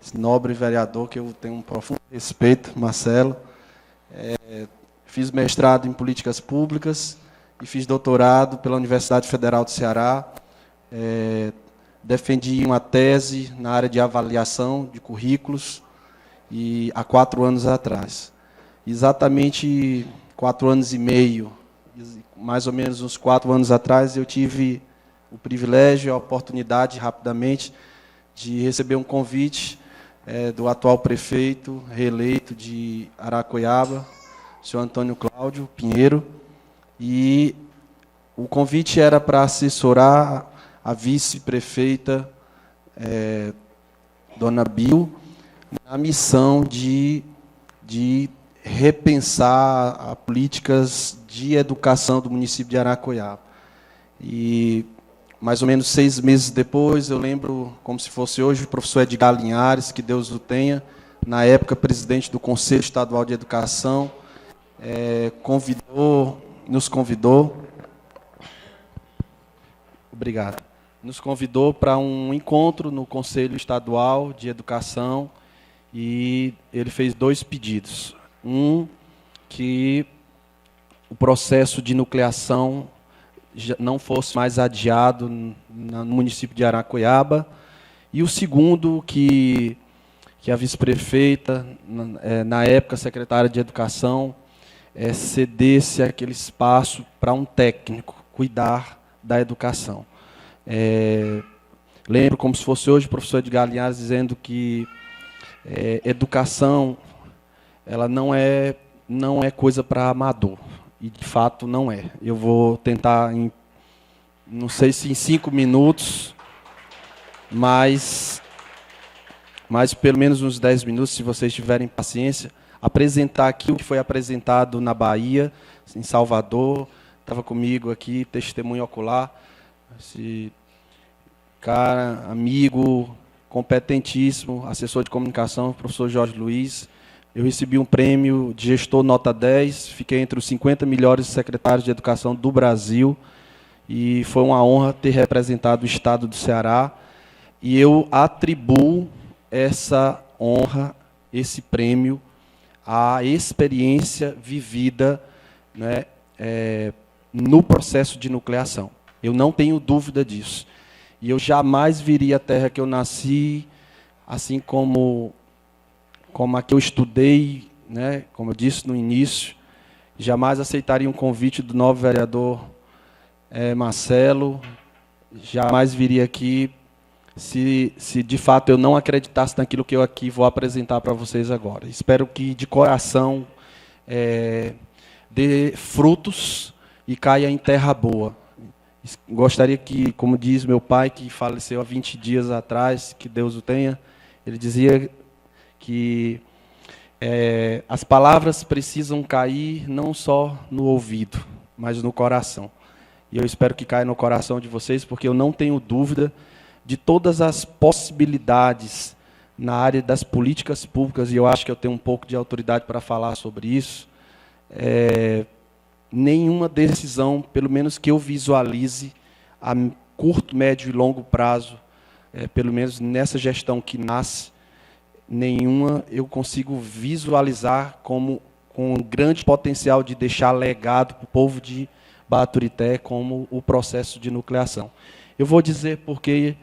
esse nobre vereador, que eu tenho um profundo respeito, Marcelo. Fiz mestrado em políticas públicas e fiz doutorado pela Universidade Federal do Ceará. Defendi uma tese na área de avaliação de currículos há 4 anos atrás. Exatamente 4 anos e meio, mais ou menos uns 4 anos atrás, eu tive o privilégio e a oportunidade, rapidamente, de receber um convite do atual prefeito reeleito de Aracoiaba, o senhor Antônio Cláudio Pinheiro, e o convite era para assessorar a vice-prefeita, Dona Bill, na missão de repensar as políticas de educação do município de Aracoiaba. E, mais ou menos 6 meses depois, eu lembro, como se fosse hoje, o professor Edgar Linhares, que Deus o tenha, na época presidente do Conselho Estadual de Educação, nos convidou para um encontro no Conselho Estadual de Educação, e ele fez 2 pedidos. Que o processo de nucleação não fosse mais adiado no município de Aracoiaba, e o segundo, que que a vice-prefeita, na época secretária de Educação, cedesse aquele espaço para um técnico cuidar da educação. Lembro como se fosse hoje o professor Edgar Linhares dizendo que educação ela não é coisa para amador, e de fato não é. Eu vou tentar, não sei se em 5 minutos, mas pelo menos uns 10 minutos, se vocês tiverem paciência, apresentar aqui o que foi apresentado na Bahia, em Salvador. Estava comigo aqui, testemunho ocular, esse cara, amigo, competentíssimo, assessor de comunicação, professor Jorge Luiz. Eu recebi um prêmio de gestor nota 10, fiquei entre os 50 melhores secretários de educação do Brasil, e foi uma honra ter representado o estado do Ceará, e eu atribuo essa honra, esse prêmio, à experiência vivida, né, no processo de nucleação. Eu não tenho dúvida disso. E eu jamais viria à terra que eu nasci, assim como a que eu estudei, né, como eu disse no início, jamais aceitaria um convite do novo vereador Marcelo, jamais viria aqui se de fato eu não acreditasse naquilo que eu aqui vou apresentar para vocês agora. Espero que de coração dê frutos e caia em terra boa. Gostaria que, como diz meu pai, que faleceu há 20 dias atrás, que Deus o tenha, ele dizia que as palavras precisam cair não só no ouvido, mas no coração. E eu espero que caia no coração de vocês, porque eu não tenho dúvida de todas as possibilidades na área das políticas públicas, e eu acho que eu tenho um pouco de autoridade para falar sobre isso. Nenhuma decisão, pelo menos que eu visualize, a curto, médio e longo prazo, pelo menos nessa gestão que nasce, nenhuma eu consigo visualizar com um grande potencial de deixar legado para o povo de Baturité, como o processo de nucleação. Eu vou dizer porque,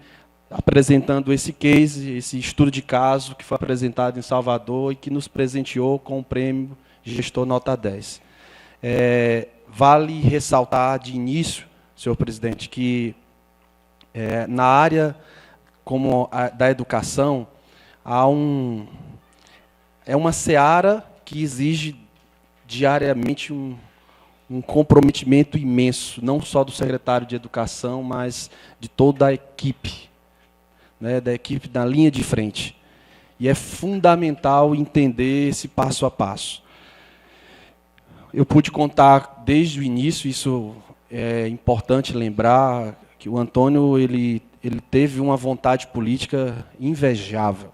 apresentando esse case, esse estudo de caso que foi apresentado em Salvador e que nos presenteou com o prêmio Gestor Nota 10. Vale ressaltar de início, senhor presidente, que na área como da educação, é uma seara que exige diariamente um comprometimento imenso, não só do secretário de Educação, mas de toda a equipe, né, da equipe na linha de frente. E é fundamental entender esse passo a passo. Eu pude contar desde o início, isso é importante lembrar, que o Antônio ele teve uma vontade política invejável,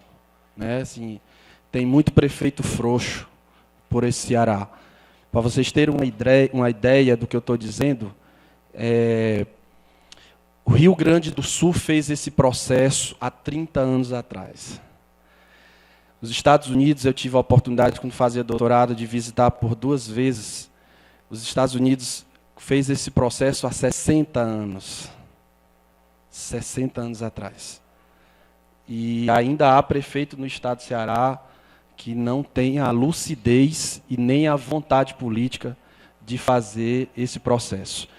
né? Assim, tem muito prefeito frouxo por esse Ceará. Para vocês terem uma ideia do que eu estou dizendo, o Rio Grande do Sul fez esse processo há 30 anos atrás. Os Estados Unidos, eu tive a oportunidade, quando fazia doutorado, de visitar por 2 vezes. Os Estados Unidos fez esse processo há 60 anos. 60 anos atrás. E ainda há prefeito no estado do Ceará que não tem a lucidez e nem a vontade política de fazer esse processo.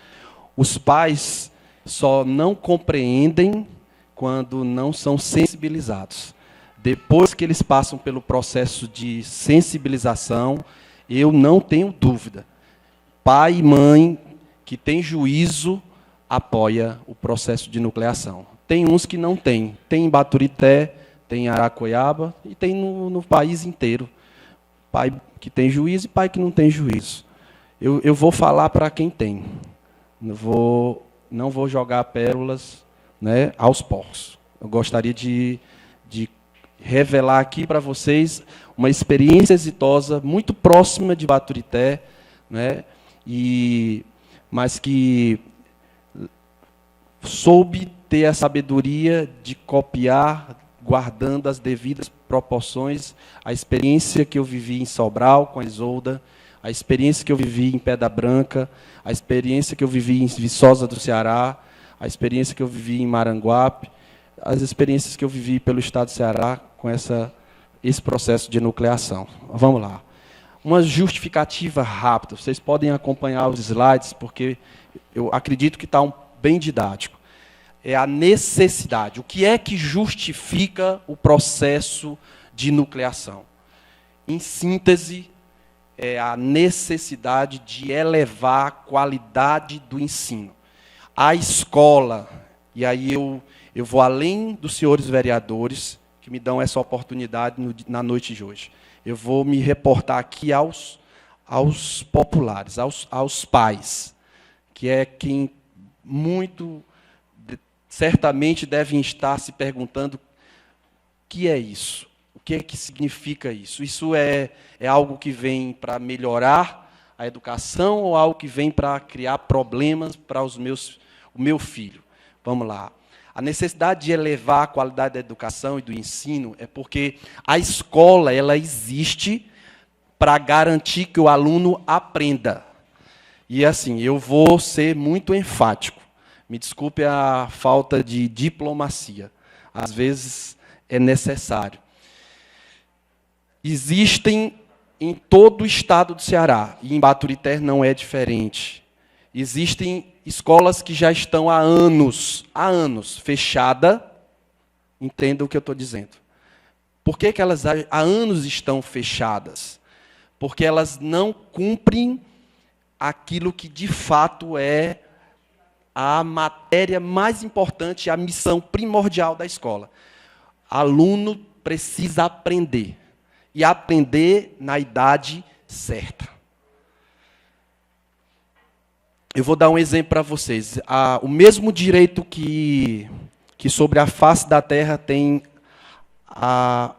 Os pais só não compreendem quando não são sensibilizados. Depois que eles passam pelo processo de sensibilização, eu não tenho dúvida. Pai e mãe que tem juízo apoia o processo de nucleação. Tem uns que não têm. Tem em Baturité, tem em Aracoiaba e tem no país inteiro. Pai que tem juízo e pai que não tem juízo. Eu vou falar para quem tem. Não vou jogar pérolas, né, aos porcos. Eu gostaria de revelar aqui para vocês uma experiência exitosa, muito próxima de Baturité, né, mas que soube ter a sabedoria de copiar, guardando as devidas proporções, a experiência que eu vivi em Sobral, com a Isolda, a experiência que eu vivi em Pedra Branca, a experiência que eu vivi em Viçosa do Ceará, a experiência que eu vivi em Maranguape, as experiências que eu vivi pelo estado do Ceará, com essa esse processo de nucleação. Vamos lá. Uma justificativa rápida. Vocês podem acompanhar os slides, porque eu acredito que está bem didático. É a necessidade. O que é que justifica o processo de nucleação? Em síntese, é a necessidade de elevar a qualidade do ensino. A escola, e aí eu vou além dos senhores vereadores, que me dão essa oportunidade na noite de hoje. Eu vou me reportar aqui aos populares, aos pais, que é quem certamente devem estar se perguntando o que é isso, o que é que significa isso. Isso é algo que vem para melhorar a educação ou algo que vem para criar problemas para o meu filho? Vamos lá. A necessidade de elevar a qualidade da educação e do ensino é porque a escola ela existe para garantir que o aluno aprenda. E assim, eu vou ser muito enfático. Me desculpe a falta de diplomacia. Às vezes é necessário. Existem em todo o estado do Ceará, e em Baturité não é diferente. Existem escolas que já estão há anos fechadas. Entenda o que eu estou dizendo. Por que elas há anos estão fechadas? Porque elas não cumprem aquilo que de fato é a matéria mais importante, a missão primordial da escola. Aluno precisa aprender. E aprender na idade certa. Eu vou dar um exemplo para vocês. O mesmo direito que sobre a face da terra tem a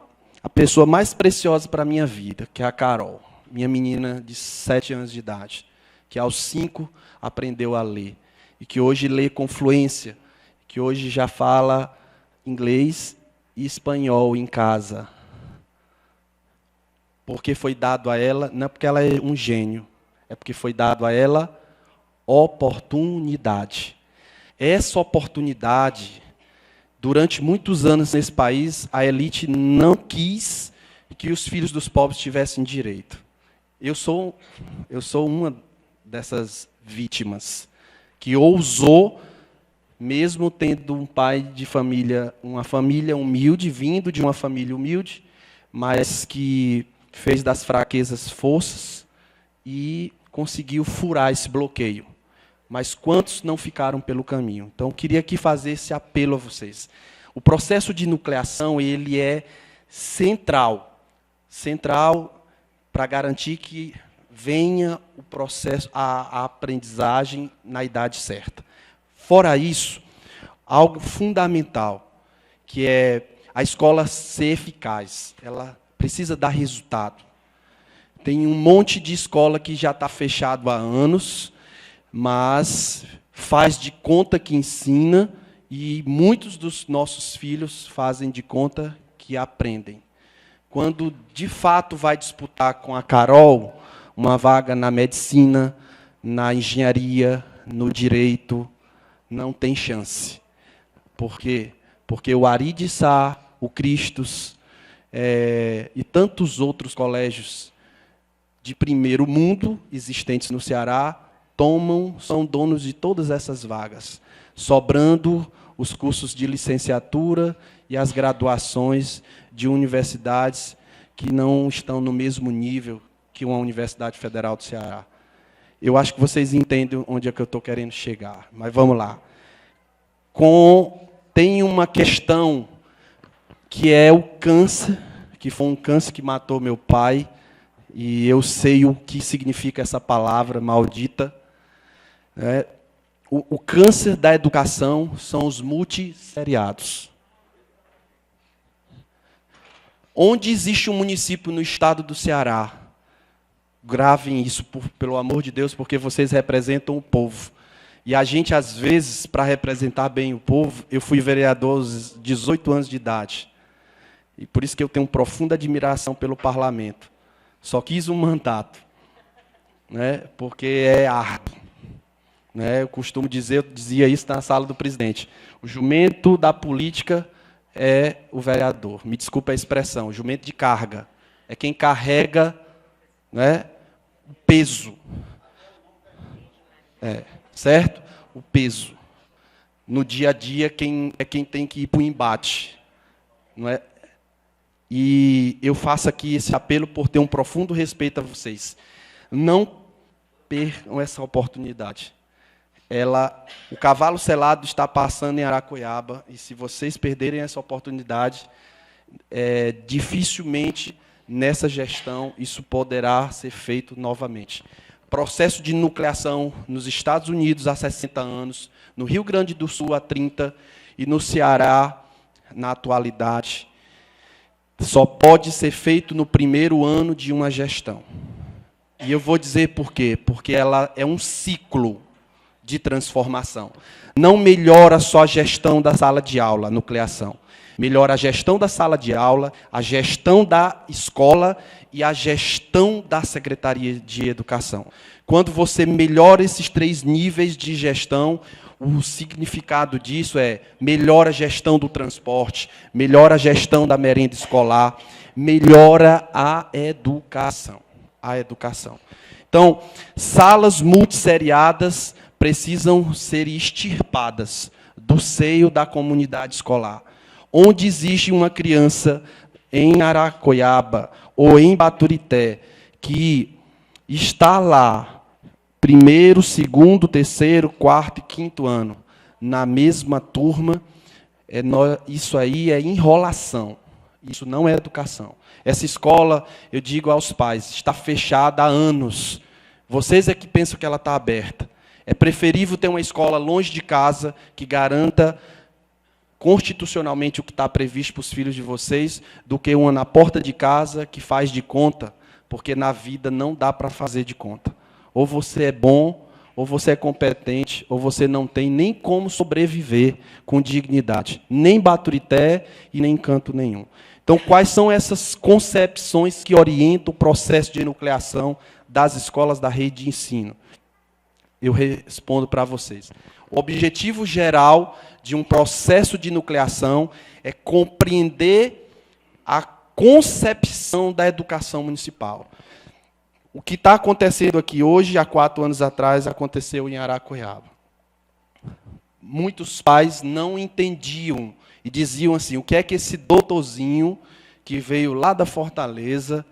pessoa mais preciosa para a minha vida, que é a Carol, minha menina de 7 anos de idade, que aos 5 aprendeu a ler, e que hoje lê com fluência, que hoje já fala inglês e espanhol em casa. Porque foi dado a ela, não é porque ela é um gênio, é porque foi dado a ela oportunidade. Essa oportunidade, durante muitos anos nesse país, a elite não quis que os filhos dos pobres tivessem direito. Eu sou uma dessas vítimas, que ousou, mesmo tendo um pai de família, uma família humilde, vindo de uma família humilde, mas que fez das fraquezas forças e conseguiu furar esse bloqueio. Mas quantos não ficaram pelo caminho? Então, eu queria aqui fazer esse apelo a vocês. O processo de nucleação, ele é central para garantir que venha o processo, a aprendizagem na idade certa. Fora isso, algo fundamental, que é a escola ser eficaz. Ela precisa dar resultado. Tem um monte de escola que já está fechado há anos, mas faz de conta que ensina, e muitos dos nossos filhos fazem de conta que aprendem. Quando, de fato, vai disputar com a Carol uma vaga na medicina, na engenharia, no direito, não tem chance. Por quê? Porque o Ari de Sá, o Cristos, e tantos outros colégios de primeiro mundo existentes no Ceará são donos de todas essas vagas, sobrando os cursos de licenciatura e as graduações de universidades que não estão no mesmo nível que uma Universidade Federal do Ceará. Eu acho que vocês entendem onde é que eu estou querendo chegar, mas vamos lá. Tem uma questão que é o câncer, que foi um câncer que matou meu pai, e eu sei o que significa essa palavra maldita. O câncer da educação são os multisseriados. Onde existe um município no estado do Ceará, gravem isso, pelo amor de Deus, porque vocês representam o povo. E a gente, às vezes, para representar bem o povo, eu fui vereador aos 18 anos de idade. E por isso que eu tenho profunda admiração pelo parlamento. Só quis um mandato, porque é árduo. Eu costumo dizer, eu dizia isso na sala do presidente, o jumento da política é o vereador. Me desculpe a expressão, jumento de carga. É quem carrega, né, o peso. Certo? O peso. No dia a dia, quem tem que ir para o embate. Não é? E eu faço aqui esse apelo por ter um profundo respeito a vocês. Não percam essa oportunidade. O cavalo selado está passando em Aracoiaba, e se vocês perderem essa oportunidade, dificilmente nessa gestão isso poderá ser feito novamente. Processo de nucleação nos Estados Unidos há 60 anos, no Rio Grande do Sul há 30 e no Ceará, na atualidade, só pode ser feito no primeiro ano de uma gestão. E eu vou dizer por quê. Porque ela é um ciclo de transformação. Não melhora só a gestão da sala de aula, a nucleação. Melhora a gestão da sala de aula, a gestão da escola e a gestão da Secretaria de Educação. Quando você melhora esses 3 níveis de gestão, o significado disso é melhora a gestão do transporte, melhora a gestão da merenda escolar, melhora a educação. A educação. Então, salas multisseriadas precisam ser extirpadas do seio da comunidade escolar. Onde existe uma criança em Aracoiaba ou em Baturité que está lá, 1º, 2º, 3º, 4º e 5º ano, na mesma turma, isso aí é enrolação. Isso não é educação. Essa escola, eu digo aos pais, está fechada há anos. Vocês é que pensam que ela está aberta. É preferível ter uma escola longe de casa, que garanta constitucionalmente o que está previsto para os filhos de vocês, do que uma na porta de casa que faz de conta, porque na vida não dá para fazer de conta. Ou você é bom, ou você é competente, ou você não tem nem como sobreviver com dignidade. Nem Baturité e nem canto nenhum. Então, quais são essas concepções que orientam o processo de nucleação das escolas da rede de ensino? Eu respondo para vocês. O objetivo geral de um processo de nucleação é compreender a concepção da educação municipal. O que está acontecendo aqui hoje, há 4 anos atrás, aconteceu em Aracoiaba. Muitos pais não entendiam e diziam assim, o que é que esse doutorzinho, que veio lá da Fortaleza,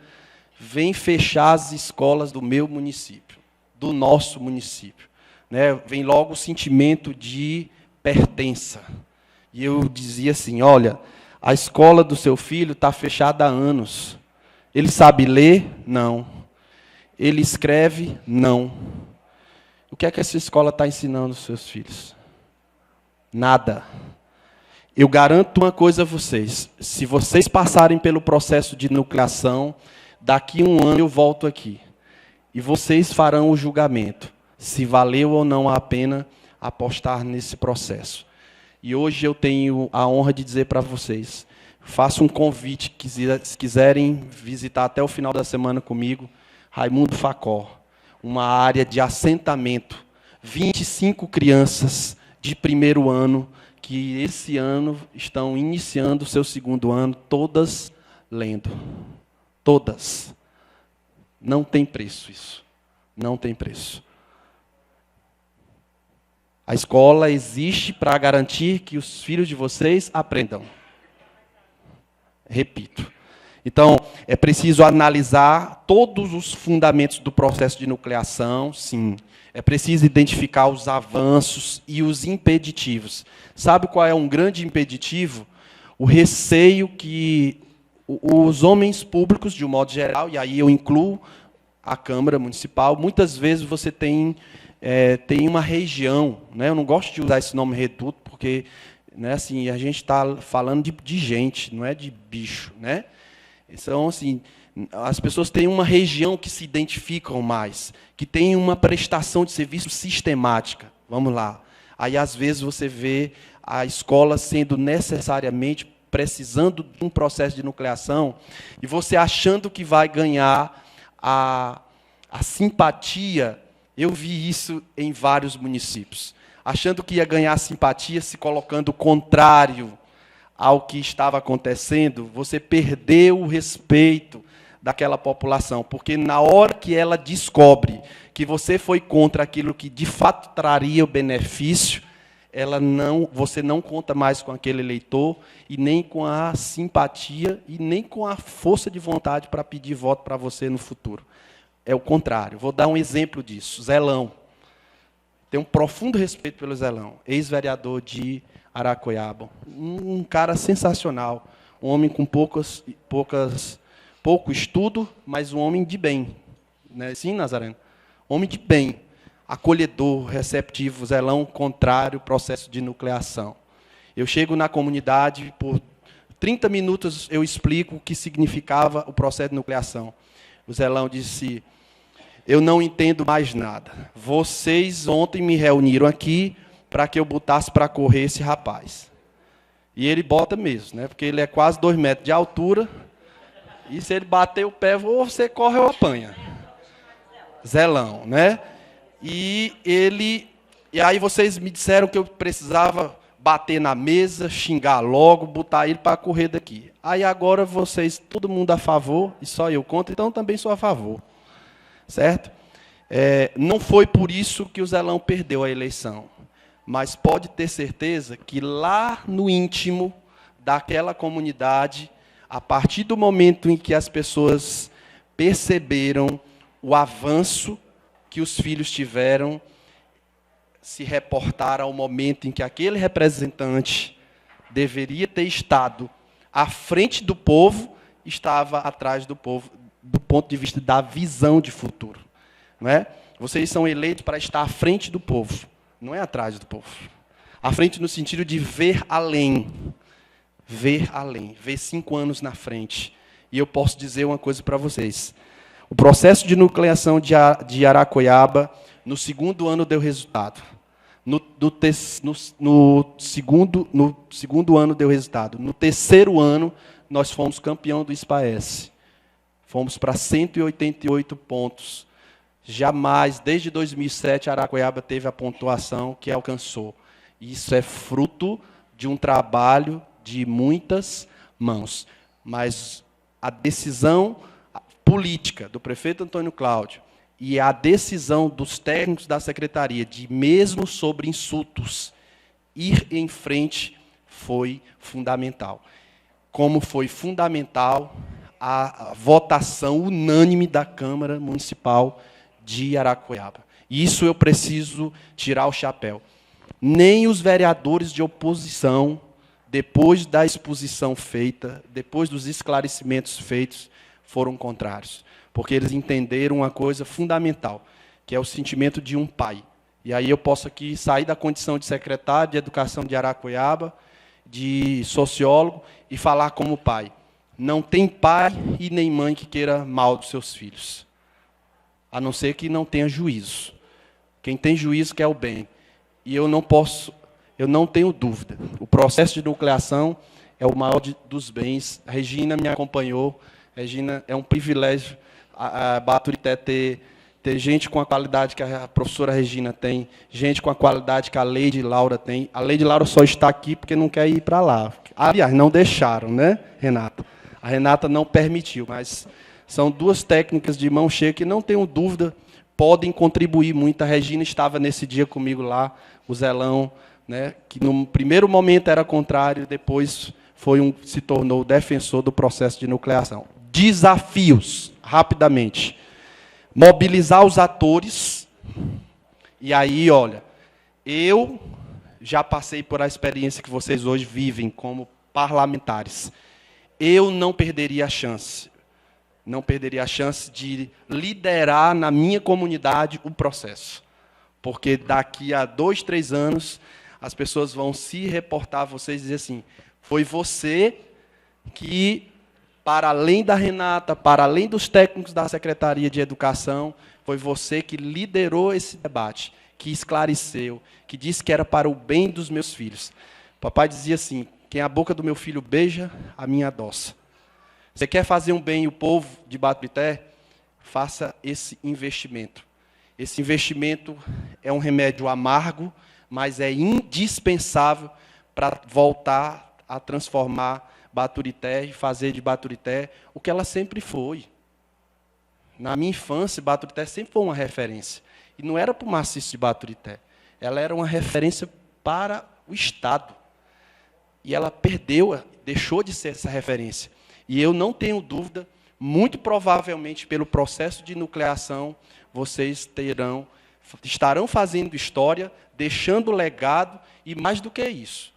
vem fechar as escolas do meu município, do nosso município. Né? Vem logo o sentimento de pertença. E eu dizia assim, olha, a escola do seu filho está fechada há anos. Ele sabe ler? Não. Ele escreve? Não. O que é que essa escola está ensinando aos seus filhos? Nada. Eu garanto uma coisa a vocês. Se vocês passarem pelo processo de nucleação, daqui a 1 ano eu volto aqui. E vocês farão o julgamento. Se valeu ou não a pena apostar nesse processo. E hoje eu tenho a honra de dizer para vocês, faço um convite, se quiserem visitar até o final da semana comigo, Raimundo Facó, uma área de assentamento, 25 crianças de 1º ano, que esse ano estão iniciando o seu 2º ano, todas lendo. Todas. Não tem preço isso. Não tem preço. A escola existe para garantir que os filhos de vocês aprendam. Repito. Então, é preciso analisar todos os fundamentos do processo de nucleação, sim. É preciso identificar os avanços e os impeditivos. Sabe qual é um grande impeditivo? O receio que os homens públicos, de um modo geral, e aí eu incluo a Câmara Municipal, muitas vezes você tem uma região, né? Eu não gosto de usar esse nome reduto, porque, né, assim, a gente está falando de gente, não é de bicho, né? Então, assim, as pessoas têm uma região que se identificam mais, que tem uma prestação de serviço sistemática. Vamos lá. Aí, às vezes, você vê a escola sendo necessariamente precisando de um processo de nucleação e você achando que vai ganhar a simpatia. Eu vi isso em vários municípios. Achando que ia ganhar simpatia se colocando contrário ao que estava acontecendo, você perdeu o respeito daquela população, porque na hora que ela descobre que você foi contra aquilo que de fato traria o benefício, você não conta mais com aquele eleitor e nem com a simpatia e nem com a força de vontade para pedir voto para você no futuro. É o contrário. Vou dar um exemplo disso. Zelão. Tenho um profundo respeito pelo Zelão, ex-vereador de Aracoiaba. Um cara sensacional, um homem com pouco estudo, mas um homem de bem. Né? Sim, Nazareno? Homem de bem, acolhedor, receptivo, Zelão, contrário ao processo de nucleação. Eu chego na comunidade, por 30 minutos eu explico o que significava o processo de nucleação. O Zelão disse: eu não entendo mais nada. Vocês ontem me reuniram aqui para que eu botasse para correr esse rapaz. E ele bota mesmo, né? Porque ele é quase 2 metros de altura, e se ele bater o pé, ou você corre ou apanha. Zelão, né? E aí vocês me disseram que eu precisava bater na mesa, xingar logo, botar ele para correr daqui. Aí agora vocês, todo mundo a favor, e só eu contra, então também sou a favor. Certo? Não foi por isso que o Zelão perdeu a eleição, mas pode ter certeza que lá no íntimo daquela comunidade, a partir do momento em que as pessoas perceberam o avanço que os filhos tiveram, se reportaram ao momento em que aquele representante deveria ter estado à frente do povo, estava atrás do povo, do ponto de vista da visão de futuro. Não é? Vocês são eleitos para estar à frente do povo, não é atrás do povo. À frente no sentido de ver além. Ver além, ver 5 anos na frente. E eu posso dizer uma coisa para vocês. O processo de nucleação de Aracoiaba, no 2º ano, deu resultado. No segundo ano deu resultado. No 3º ano, nós fomos campeão do SPAES. Fomos para 188 pontos. Jamais, desde 2007, Aracoiaba teve a pontuação que alcançou. Isso é fruto de um trabalho de muitas mãos. Mas a decisão política do prefeito Antônio Cláudio e a decisão dos técnicos da secretaria de, mesmo sobre insultos, ir em frente foi fundamental. Como foi fundamental a votação unânime da Câmara Municipal de Aracoiaba. Isso eu preciso tirar o chapéu. Nem os vereadores de oposição, depois da exposição feita, depois dos esclarecimentos feitos, foram contrários. Porque eles entenderam uma coisa fundamental, que é o sentimento de um pai. E aí eu posso aqui sair da condição de secretário de Educação de Aracoiaba, de sociólogo, e falar como pai. Não tem pai e nem mãe que queira mal dos seus filhos. A não ser que não tenha juízo. Quem tem juízo quer o bem. E eu não tenho dúvida. O processo de nucleação é o maior dos bens. A Regina me acompanhou. Regina, é um privilégio a Baturité ter gente com a qualidade que a professora Regina tem, gente com a qualidade que a Leide Laura tem. A Leide Laura só está aqui porque não quer ir para lá. Aliás, não deixaram, né, Renata? A Renata não permitiu, mas são 2 técnicas de mão cheia que, não tenho dúvida, podem contribuir muito. A Regina estava nesse dia comigo lá, o Zelão, né, que no primeiro momento era contrário, depois se tornou defensor do processo de nucleação. Desafios, rapidamente. Mobilizar os atores. E aí, olha, eu já passei por a experiência que vocês hoje vivem como parlamentares. Eu não perderia a chance. Não perderia a chance de liderar na minha comunidade o processo. Porque daqui a 2, 3 anos, as pessoas vão se reportar a vocês e dizer assim: foi você que, para além da Renata, para além dos técnicos da Secretaria de Educação, foi você que liderou esse debate, que esclareceu, que disse que era para o bem dos meus filhos. Papai dizia assim: quem a boca do meu filho beija, a minha adoça. Você quer fazer um bem ao povo de Baturité? Faça esse investimento. Esse investimento é um remédio amargo, mas é indispensável para voltar a transformar Baturité e fazer de Baturité o que ela sempre foi. Na minha infância, Baturité sempre foi uma referência. E não era para o maciço de Baturité. Ela era uma referência para o Estado. E ela perdeu, deixou de ser essa referência. E eu não tenho dúvida, muito provavelmente pelo processo de nucleação, vocês estarão fazendo história, deixando legado e, mais do que isso,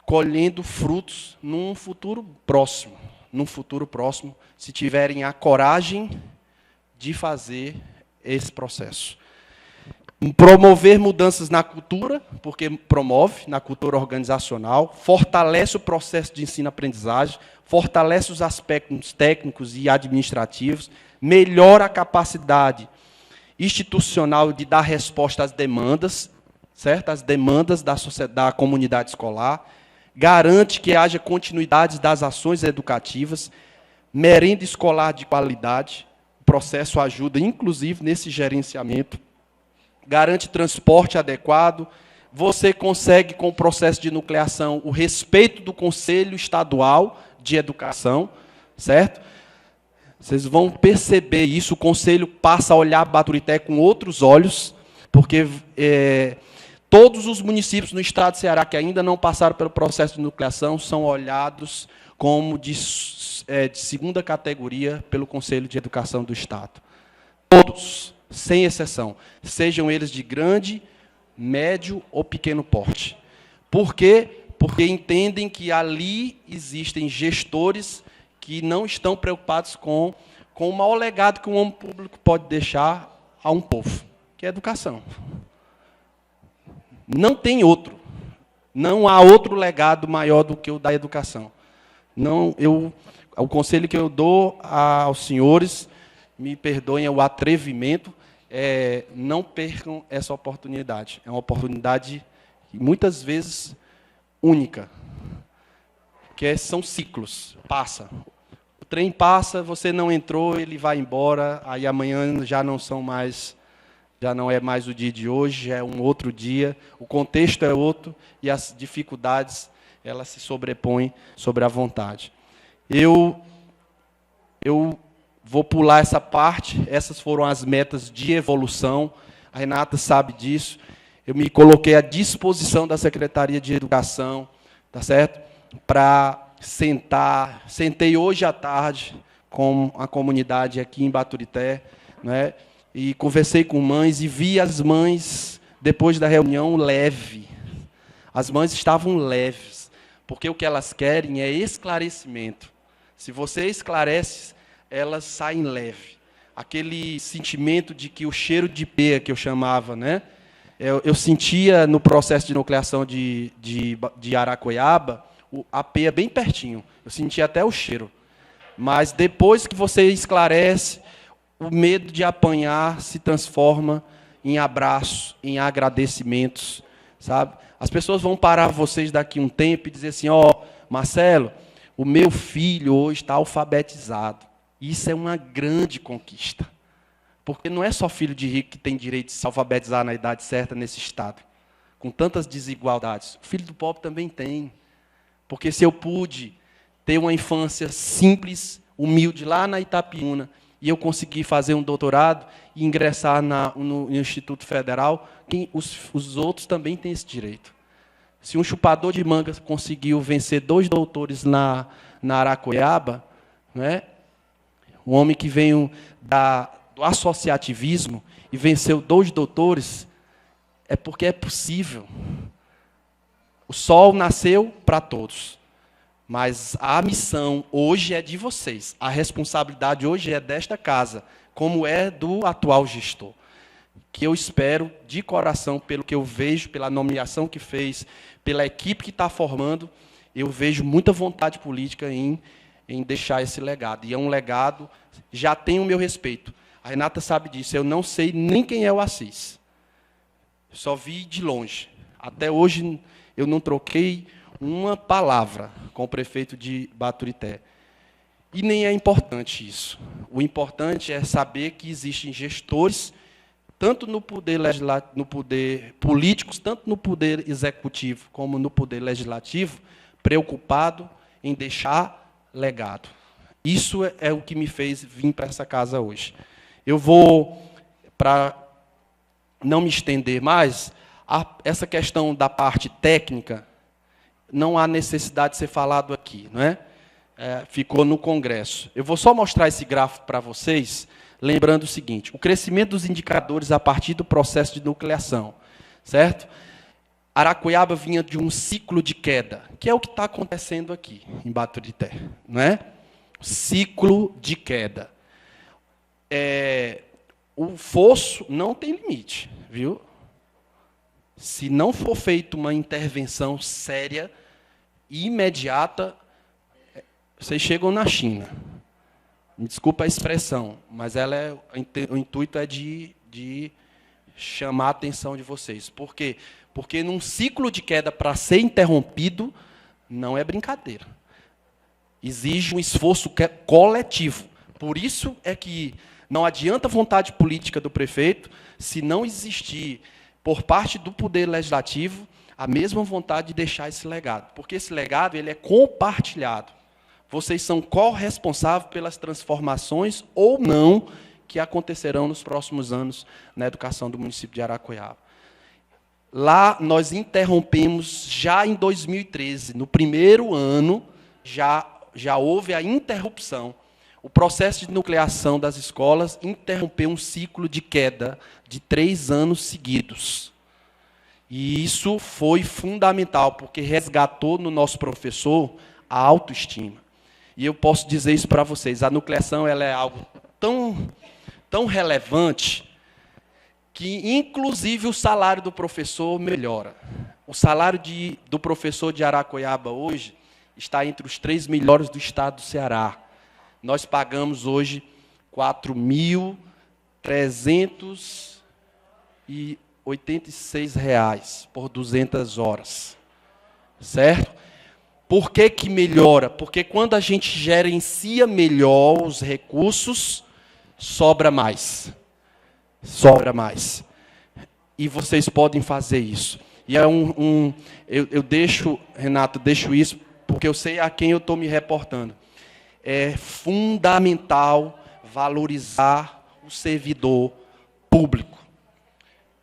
colhendo frutos num futuro próximo. Num futuro próximo, se tiverem a coragem de fazer esse processo. Promover mudanças na cultura, porque promove na cultura organizacional, fortalece o processo de ensino-aprendizagem, fortalece os aspectos técnicos e administrativos, melhora a capacidade institucional de dar resposta às demandas, certo? Às demandas da comunidade escolar, garante que haja continuidade das ações educativas, merenda escolar de qualidade, o processo ajuda, inclusive, nesse gerenciamento, garante transporte adequado, você consegue, com o processo de nucleação, o respeito do Conselho Estadual de Educação, certo? Vocês vão perceber isso, o Conselho passa a olhar Baturité com outros olhos, porque todos os municípios no estado de Ceará que ainda não passaram pelo processo de nucleação são olhados como de segunda categoria pelo Conselho de Educação do Estado. Todos, sem exceção, sejam eles de grande, médio ou pequeno porte. Por quê? Porque entendem que ali existem gestores que não estão preocupados com o maior legado que um homem público pode deixar a um povo, que é a educação. Não tem outro. Não há outro legado maior do que o da educação. O conselho que eu dou aos senhores, me perdoem o atrevimento, não percam essa oportunidade. É uma oportunidade, muitas vezes, única. Porque são ciclos, passa. O trem passa, você não entrou, ele vai embora, aí amanhã já não é mais o dia de hoje, já é um outro dia, o contexto é outro, e as dificuldades, elas se sobrepõem sobre a vontade. Eu vou pular essa parte, essas foram as metas de evolução, a Renata sabe disso, eu me coloquei à disposição da Secretaria de Educação, tá certo? Para sentei hoje à tarde com a comunidade aqui em Baturité, né? E conversei com mães e vi as mães, depois da reunião, leve. As mães estavam leves, porque o que elas querem é esclarecimento. Se você esclarece, elas saem leve. Aquele sentimento de que o cheiro de pea, que eu chamava, né? Eu sentia no processo de nucleação de Aracoiaba, a pea bem pertinho. Eu sentia até o cheiro. Mas depois que você esclarece, o medo de apanhar se transforma em abraço, em agradecimentos, sabe? As pessoas vão parar vocês daqui um tempo e dizer assim, Marcelo, o meu filho hoje está alfabetizado. Isso é uma grande conquista. Porque não é só filho de rico que tem direito de se alfabetizar na idade certa nesse estado, com tantas desigualdades. O filho do pobre também tem. Porque se eu pude ter uma infância simples, humilde, lá na Itapiúna, e eu consegui fazer um doutorado e ingressar no Instituto Federal, os outros também têm esse direito. Se um chupador de manga conseguiu vencer 2 doutores na Aracoiaba, né, um homem que veio do associativismo e venceu 2 doutores, é porque é possível. O sol nasceu para todos. Mas a missão hoje é de vocês. A responsabilidade hoje é desta casa, como é do atual gestor. Que eu espero, de coração, pelo que eu vejo, pela nomeação que fez, pela equipe que está formando, eu vejo muita vontade política em deixar esse legado. E é um legado, já tem o meu respeito. A Renata sabe disso, eu não sei nem quem é o Assis. Só vi de longe. Até hoje eu não troquei uma palavra com o prefeito de Baturité. E nem é importante isso. O importante é saber que existem gestores, tanto no poder políticos, tanto no poder executivo como no poder legislativo, preocupado em deixar legado. Isso é o que me fez vir para essa casa hoje. Eu vou, para não me estender mais, essa questão da parte técnica, não há necessidade de ser falado aqui, não é? Ficou no Congresso. Eu vou só mostrar esse gráfico para vocês, lembrando o seguinte: o crescimento dos indicadores a partir do processo de nucleação, certo? Araqueaba vinha de um ciclo de queda, que é o que está acontecendo aqui, em Baturité, não é? Ciclo de queda. O fosso não tem limite, viu? Se não for feita uma intervenção séria e imediata, vocês chegam na China. Me desculpa a expressão, mas o intuito é de chamar a atenção de vocês. Por quê? Porque num ciclo de queda, para ser interrompido, não é brincadeira. Exige um esforço coletivo. Por isso é que não adianta a vontade política do prefeito se não existir, por parte do Poder Legislativo, a mesma vontade de deixar esse legado. Porque esse legado ele é compartilhado. Vocês são corresponsáveis pelas transformações ou não que acontecerão nos próximos anos na educação do município de Araqueaba. Lá nós interrompemos, já em 2013, no primeiro ano, já houve a interrupção. O processo de nucleação das escolas interrompeu um ciclo de queda de 3 anos seguidos. E isso foi fundamental, porque resgatou no nosso professor a autoestima. E eu posso dizer isso para vocês, a nucleação ela é algo tão relevante que, inclusive, o salário do professor melhora. O salário do professor de Araqueaba hoje está entre os 3 melhores do estado do Ceará. Nós pagamos hoje R$ 4.386 por 200 horas. Certo? Por que melhora? Porque quando a gente gerencia melhor os recursos, sobra mais. Sobra mais. E vocês podem fazer isso. E é eu deixo, Renato, deixo isso, porque eu sei a quem eu estou me reportando. É fundamental valorizar o servidor público.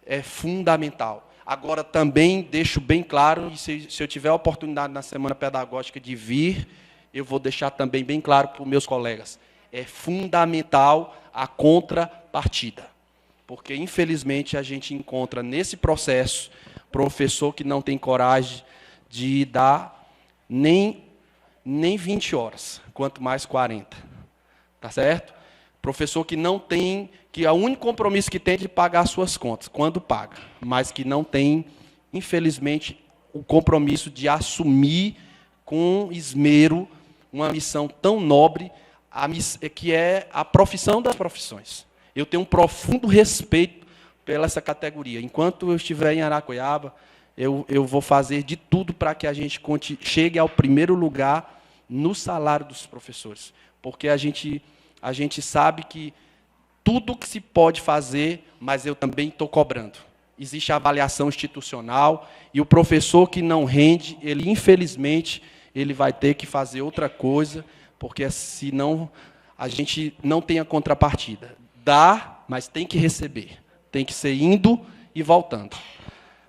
É fundamental. Agora, também deixo bem claro, e se eu tiver a oportunidade na Semana Pedagógica de vir, eu vou deixar também bem claro para os meus colegas. É fundamental a contrapartida. Porque, infelizmente, a gente encontra nesse processo professor que não tem coragem de dar nem 20 horas, quanto mais 40. Tá certo? Professor que não tem, que o único compromisso que tem é de pagar as suas contas, quando paga, mas que não tem, infelizmente, o compromisso de assumir com esmero uma missão tão nobre, que é a profissão das profissões. Eu tenho um profundo respeito pela essa categoria. Enquanto eu estiver em Araqueaba, eu vou fazer de tudo para que a gente chegue ao primeiro lugar no salário dos professores. Porque a gente sabe que tudo que se pode fazer, mas eu também estou cobrando. Existe a avaliação institucional, e o professor que não rende, ele, infelizmente, ele vai ter que fazer outra coisa, porque senão a gente não tem a contrapartida. Dá, mas tem que receber. Tem que ser indo e voltando.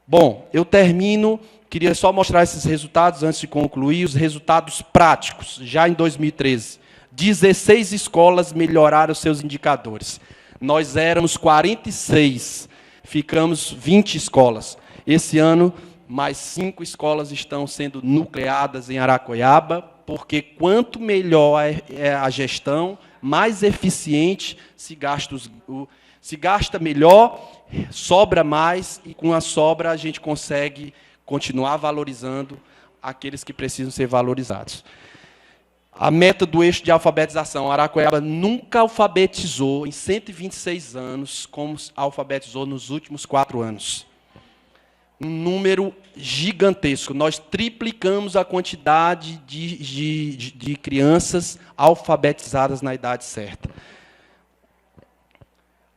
Bom, eu termino, queria só mostrar esses resultados antes de concluir, os resultados práticos, já em 2013. 16 escolas melhoraram seus indicadores. Nós éramos 46, ficamos 20 escolas. Esse ano, mais 5 escolas estão sendo nucleadas em Araqueaba, porque quanto melhor é a gestão, mais eficiente se gasta melhor, sobra mais, e com a sobra a gente consegue continuar valorizando aqueles que precisam ser valorizados. A meta do eixo de alfabetização. Araqueaba nunca alfabetizou em 126 anos como alfabetizou nos últimos 4 anos. Um número gigantesco. Nós triplicamos a quantidade de crianças alfabetizadas na idade certa.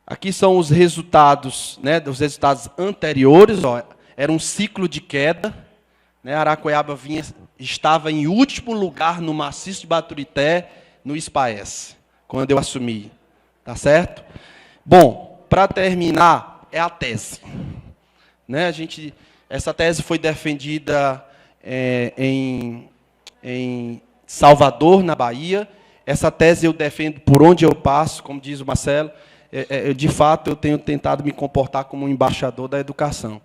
Aqui são os resultados, né, os resultados anteriores. Ó, era um ciclo de queda. Né, Araqueaba vinha estava em último lugar no maciço de Baturité, no SPAES, quando eu assumi. Tá certo? Bom, para terminar, é a tese. Né? Essa tese foi defendida em Salvador, na Bahia. Essa tese eu defendo por onde eu passo, como diz o Marcelo. De fato, eu tenho tentado me comportar como um embaixador da educação.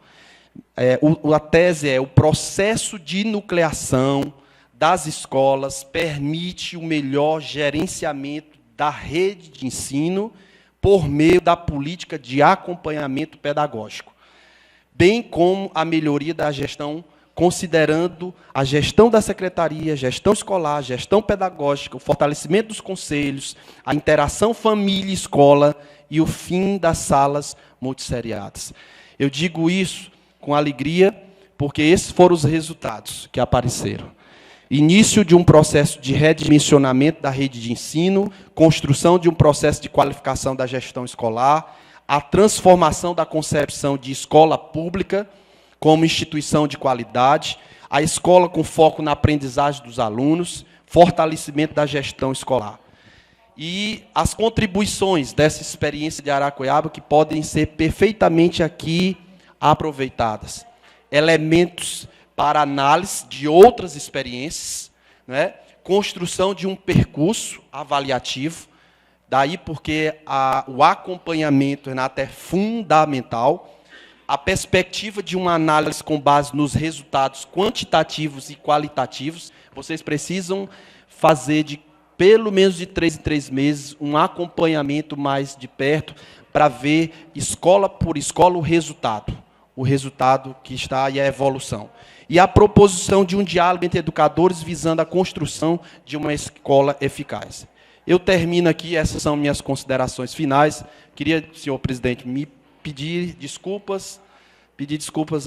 A tese é: o processo de nucleação das escolas permite o melhor gerenciamento da rede de ensino por meio da política de acompanhamento pedagógico, bem como a melhoria da gestão, considerando a gestão da secretaria, gestão escolar, gestão pedagógica, o fortalecimento dos conselhos, a interação família e escola e o fim das salas multisseriadas. Eu digo isso com alegria, porque esses foram os resultados que apareceram. Início de um processo de redimensionamento da rede de ensino, construção de um processo de qualificação da gestão escolar, a transformação da concepção de escola pública como instituição de qualidade, a escola com foco na aprendizagem dos alunos, fortalecimento da gestão escolar. E as contribuições dessa experiência de Aracoiaba que podem ser perfeitamente aqui aproveitadas. Elementos para análise de outras experiências, né? Construção de um percurso avaliativo, daí porque o acompanhamento, Renato, é fundamental, a perspectiva de uma análise com base nos resultados quantitativos e qualitativos. Vocês precisam fazer pelo menos de 3 em 3 meses, um acompanhamento mais de perto, para ver, escola por escola, o resultado que está e a evolução. E a proposição de um diálogo entre educadores visando a construção de uma escola eficaz. Eu termino aqui, essas são minhas considerações finais. Queria, senhor presidente, me pedir desculpas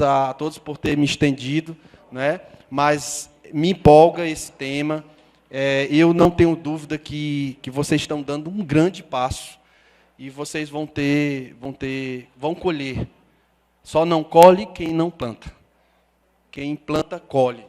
a todos por ter me estendido, né? Mas me empolga esse tema. Eu não tenho dúvida que vocês estão dando um grande passo e vocês vão colher. Só não colhe quem não planta. Quem planta, colhe.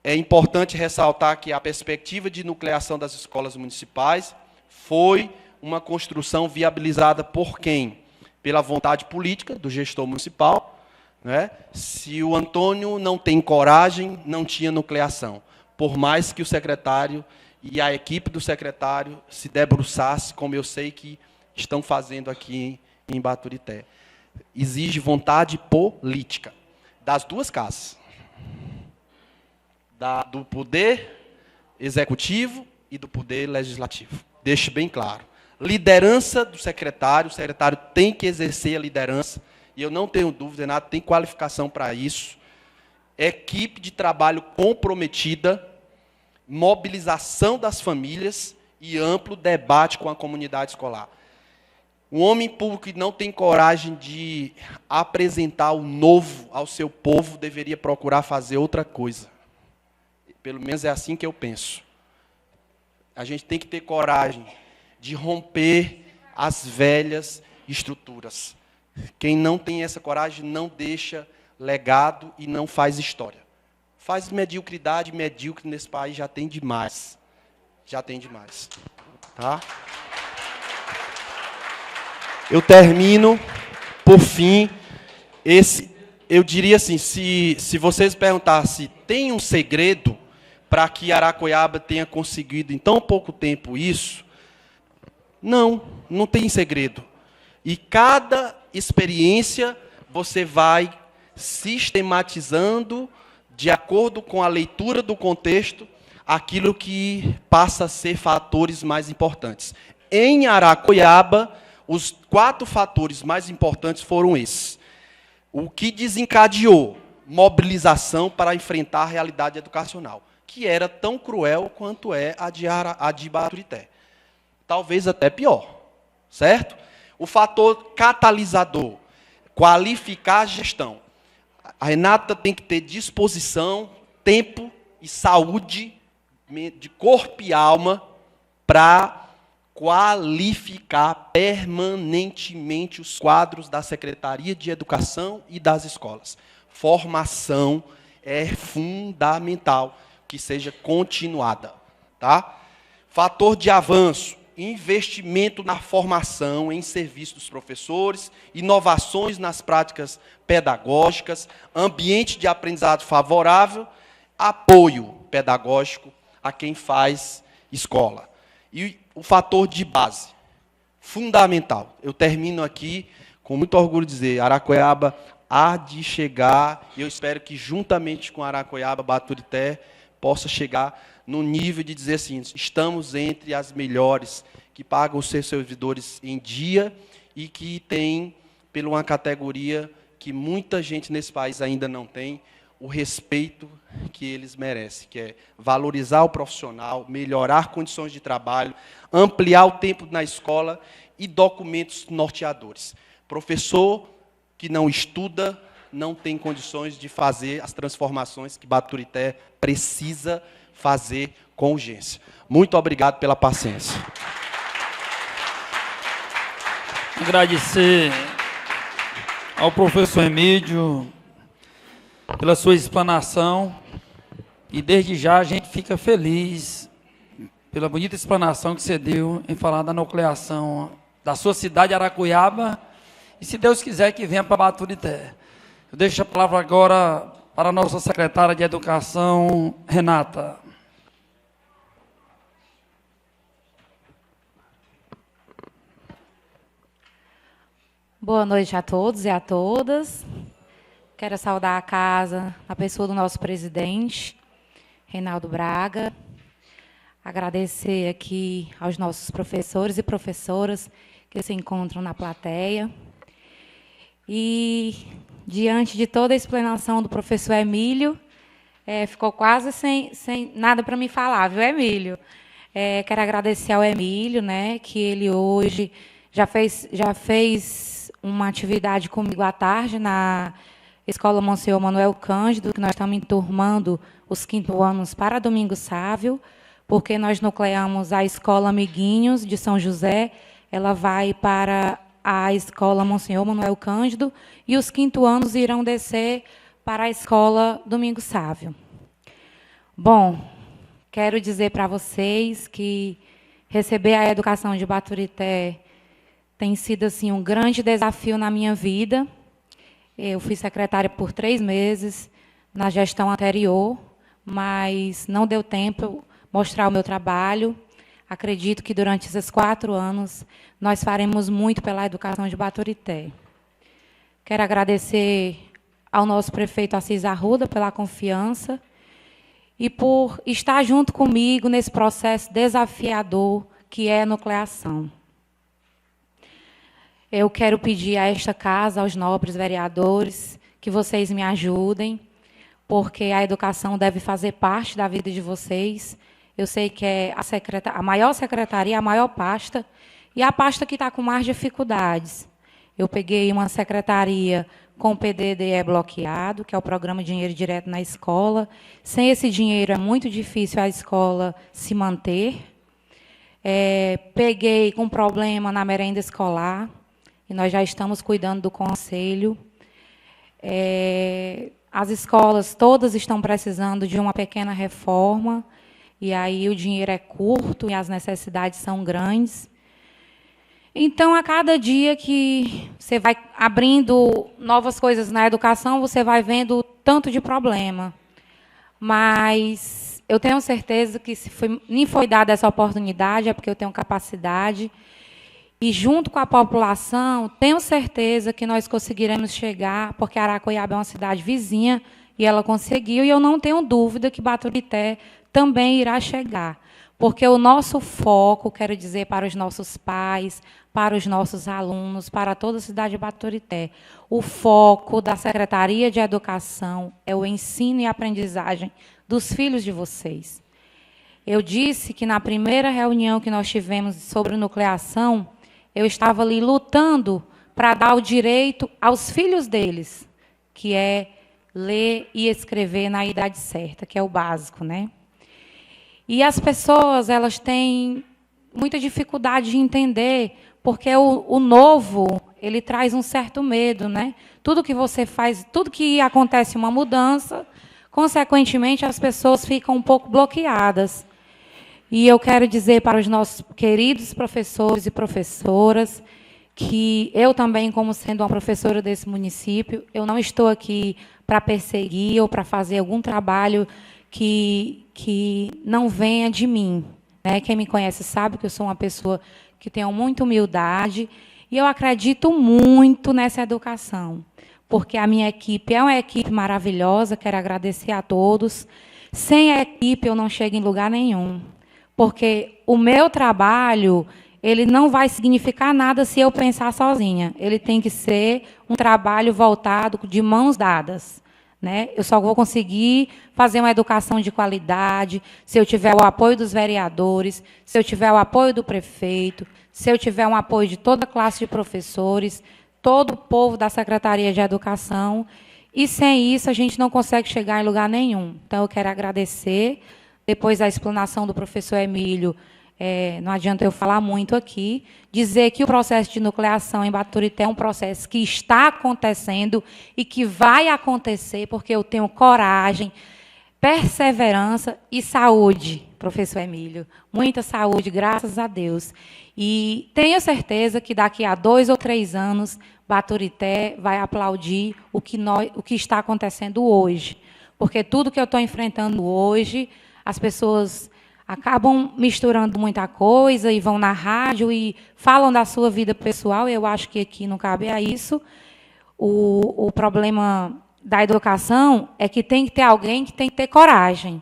É importante ressaltar que a perspectiva de nucleação das escolas municipais foi uma construção viabilizada por quem? Pela vontade política do gestor municipal, né? Se o Antônio não tem coragem, não tinha nucleação. Por mais que o secretário e a equipe do secretário se debruçasse, como eu sei que estão fazendo aqui em Baturité. Exige vontade política, das duas casas. Do poder executivo e do poder legislativo. Deixe bem claro. Liderança do secretário, o secretário tem que exercer a liderança, e eu não tenho dúvida, Renato, tem qualificação para isso. Equipe de trabalho comprometida, mobilização das famílias e amplo debate com a comunidade escolar. Um homem público que não tem coragem de apresentar o novo ao seu povo deveria procurar fazer outra coisa. Pelo menos é assim que eu penso. A gente tem que ter coragem de romper as velhas estruturas. Quem não tem essa coragem não deixa legado e não faz história. Faz mediocridade, medíocre nesse país já tem demais. Já tem demais. Tá? Eu termino, por fim, eu diria assim, se vocês perguntassem, tem um segredo para que Aracoiaba tenha conseguido em tão pouco tempo isso? Não tem segredo. E cada experiência você vai sistematizando, de acordo com a leitura do contexto, aquilo que passa a ser fatores mais importantes. Em Aracoiaba, os 4 fatores mais importantes foram esses. O que desencadeou mobilização para enfrentar a realidade educacional, que era tão cruel quanto é a de Baturité. Talvez até pior, certo? O fator catalisador, qualificar a gestão. A Renata tem que ter disposição, tempo e saúde de corpo e alma para qualificar permanentemente os quadros da Secretaria de Educação e das escolas. Formação é fundamental que seja continuada. Tá? Fator de avanço, investimento na formação em serviço dos professores, inovações nas práticas pedagógicas, ambiente de aprendizado favorável, apoio pedagógico a quem faz escola. E o fator de base, fundamental. Eu termino aqui com muito orgulho de dizer, Aracoiaba há de chegar, e eu espero que juntamente com Aracoiaba, Baturité, possa chegar no nível de dizer assim, estamos entre as melhores, que pagam os seus servidores em dia e que tem, pela uma categoria que muita gente nesse país ainda não tem, o respeito que eles merecem, que é valorizar o profissional, melhorar condições de trabalho, ampliar o tempo na escola e documentos norteadores. Professor que não estuda não tem condições de fazer as transformações que Baturité precisa fazer com urgência. Muito obrigado pela paciência. Agradecer ao professor Emílio pela sua explanação, e desde já a gente fica feliz pela bonita explanação que você deu em falar da nucleação da sua cidade, Aracoiaba, e se Deus quiser que venha para Baturité. Eu deixo a palavra agora para a nossa secretária de Educação, Renata. Boa noite a todos e a todas. Quero saudar a casa, a pessoa do nosso presidente, Reinaldo Braga. Agradecer aqui aos nossos professores e professoras que se encontram na plateia. E, diante de toda a explanação do professor Emílio, ficou quase sem nada para me falar, viu, Emílio? Quero agradecer ao Emílio, né, que ele hoje já fez uma atividade comigo à tarde na Escola Monsenhor Manuel Cândido, que nós estamos enturmando os 5º anos para Domingo Sávio, porque nós nucleamos a Escola Amiguinhos de São José, ela vai para a Escola Monsenhor Manuel Cândido, e os 5º anos irão descer para a Escola Domingo Sávio. Bom, quero dizer para vocês que receber a educação de Baturité tem sido assim, um grande desafio na minha vida. Eu fui secretária por 3 meses na gestão anterior, mas não deu tempo mostrar o meu trabalho. Acredito que durante esses 4 anos nós faremos muito pela educação de Baturité. Quero agradecer ao nosso prefeito Assis Arruda pela confiança e por estar junto comigo nesse processo desafiador que é a nucleação. Eu quero pedir a esta casa, aos nobres vereadores, que vocês me ajudem, porque a educação deve fazer parte da vida de vocês. Eu sei que é a maior secretaria, a maior pasta, e a pasta que está com mais dificuldades. Eu peguei uma secretaria com o PDDE bloqueado, que é o Programa Dinheiro Direto na Escola. Sem esse dinheiro é muito difícil a escola se manter. Peguei com problema na merenda escolar, e nós já estamos cuidando do conselho. As escolas todas estão precisando de uma pequena reforma, e aí o dinheiro é curto e as necessidades são grandes. Então, a cada dia que você vai abrindo novas coisas na educação, você vai vendo o tanto de problema. Mas eu tenho certeza que se me foi dada essa oportunidade, é porque eu tenho capacidade. E, junto com a população, tenho certeza que nós conseguiremos chegar, porque Aracoiaba é uma cidade vizinha, e ela conseguiu, e eu não tenho dúvida que Baturité também irá chegar. Porque o nosso foco, quero dizer para os nossos pais, para os nossos alunos, para toda a cidade de Baturité, o foco da Secretaria de Educação é o ensino e aprendizagem dos filhos de vocês. Eu disse que, na primeira reunião que nós tivemos sobre nucleação, eu estava ali lutando para dar o direito aos filhos deles, que é ler e escrever na idade certa, que é o básico, né? E as pessoas, elas têm muita dificuldade de entender, porque o novo, ele traz um certo medo, né? Tudo que você faz, tudo que acontece uma mudança, Consequentemente, as pessoas ficam um pouco bloqueadas. E eu quero dizer para os nossos queridos professores e professoras que eu também, como sendo uma professora desse município, eu não estou aqui para perseguir ou para fazer algum trabalho que não venha de mim. Né? Quem me conhece sabe que eu sou uma pessoa que tenho muita humildade e eu acredito muito nessa educação, porque a minha equipe é uma equipe maravilhosa, quero agradecer a todos. Sem a equipe eu não chego em lugar nenhum, porque o meu trabalho ele não vai significar nada se eu pensar sozinha. Ele tem que ser um trabalho voltado de mãos dadas. Né? Eu só vou conseguir fazer uma educação de qualidade se eu tiver o apoio dos vereadores, se eu tiver o apoio do prefeito, se eu tiver um apoio de toda a classe de professores, todo o povo da Secretaria de Educação. E sem isso a gente não consegue chegar em lugar nenhum. Então eu quero agradecer. Depois da explanação do professor Emílio, não adianta eu falar muito aqui, dizer que o processo de nucleação em Baturité é um processo que está acontecendo e que vai acontecer, porque eu tenho coragem, perseverança e saúde, professor Emílio. Muita saúde, graças a Deus. E tenho certeza que daqui a 2 ou 3 anos, Baturité vai aplaudir o que está acontecendo hoje. Porque tudo que eu estou enfrentando hoje, as pessoas acabam misturando muita coisa e vão na rádio e falam da sua vida pessoal. Eu acho que aqui não cabe a isso. O problema da educação é que tem que ter alguém que tem que ter coragem.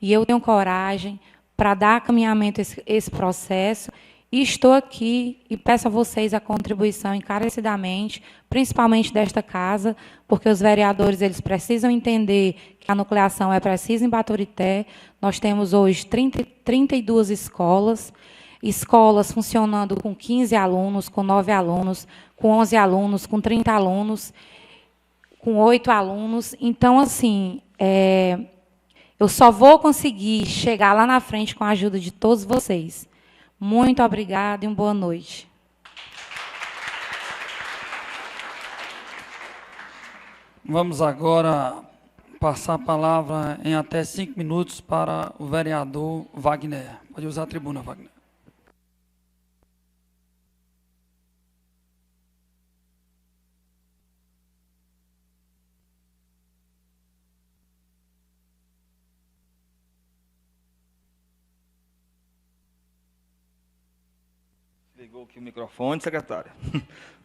E eu tenho coragem para dar caminhamento a esse processo. E estou aqui e peço a vocês a contribuição encarecidamente, principalmente desta casa, porque os vereadores eles precisam entender que a nucleação é precisa em Baturité. Nós temos hoje 32 escolas funcionando com 15 alunos, com 9 alunos, com 11 alunos, com 30 alunos, com 8 alunos. Então, assim, eu só vou conseguir chegar lá na frente com a ajuda de todos vocês. Muito obrigada e uma boa noite. Vamos agora passar a palavra em até 5 minutos para o vereador Wagner. Pode usar a tribuna, Wagner. Ligou aqui o microfone, secretária.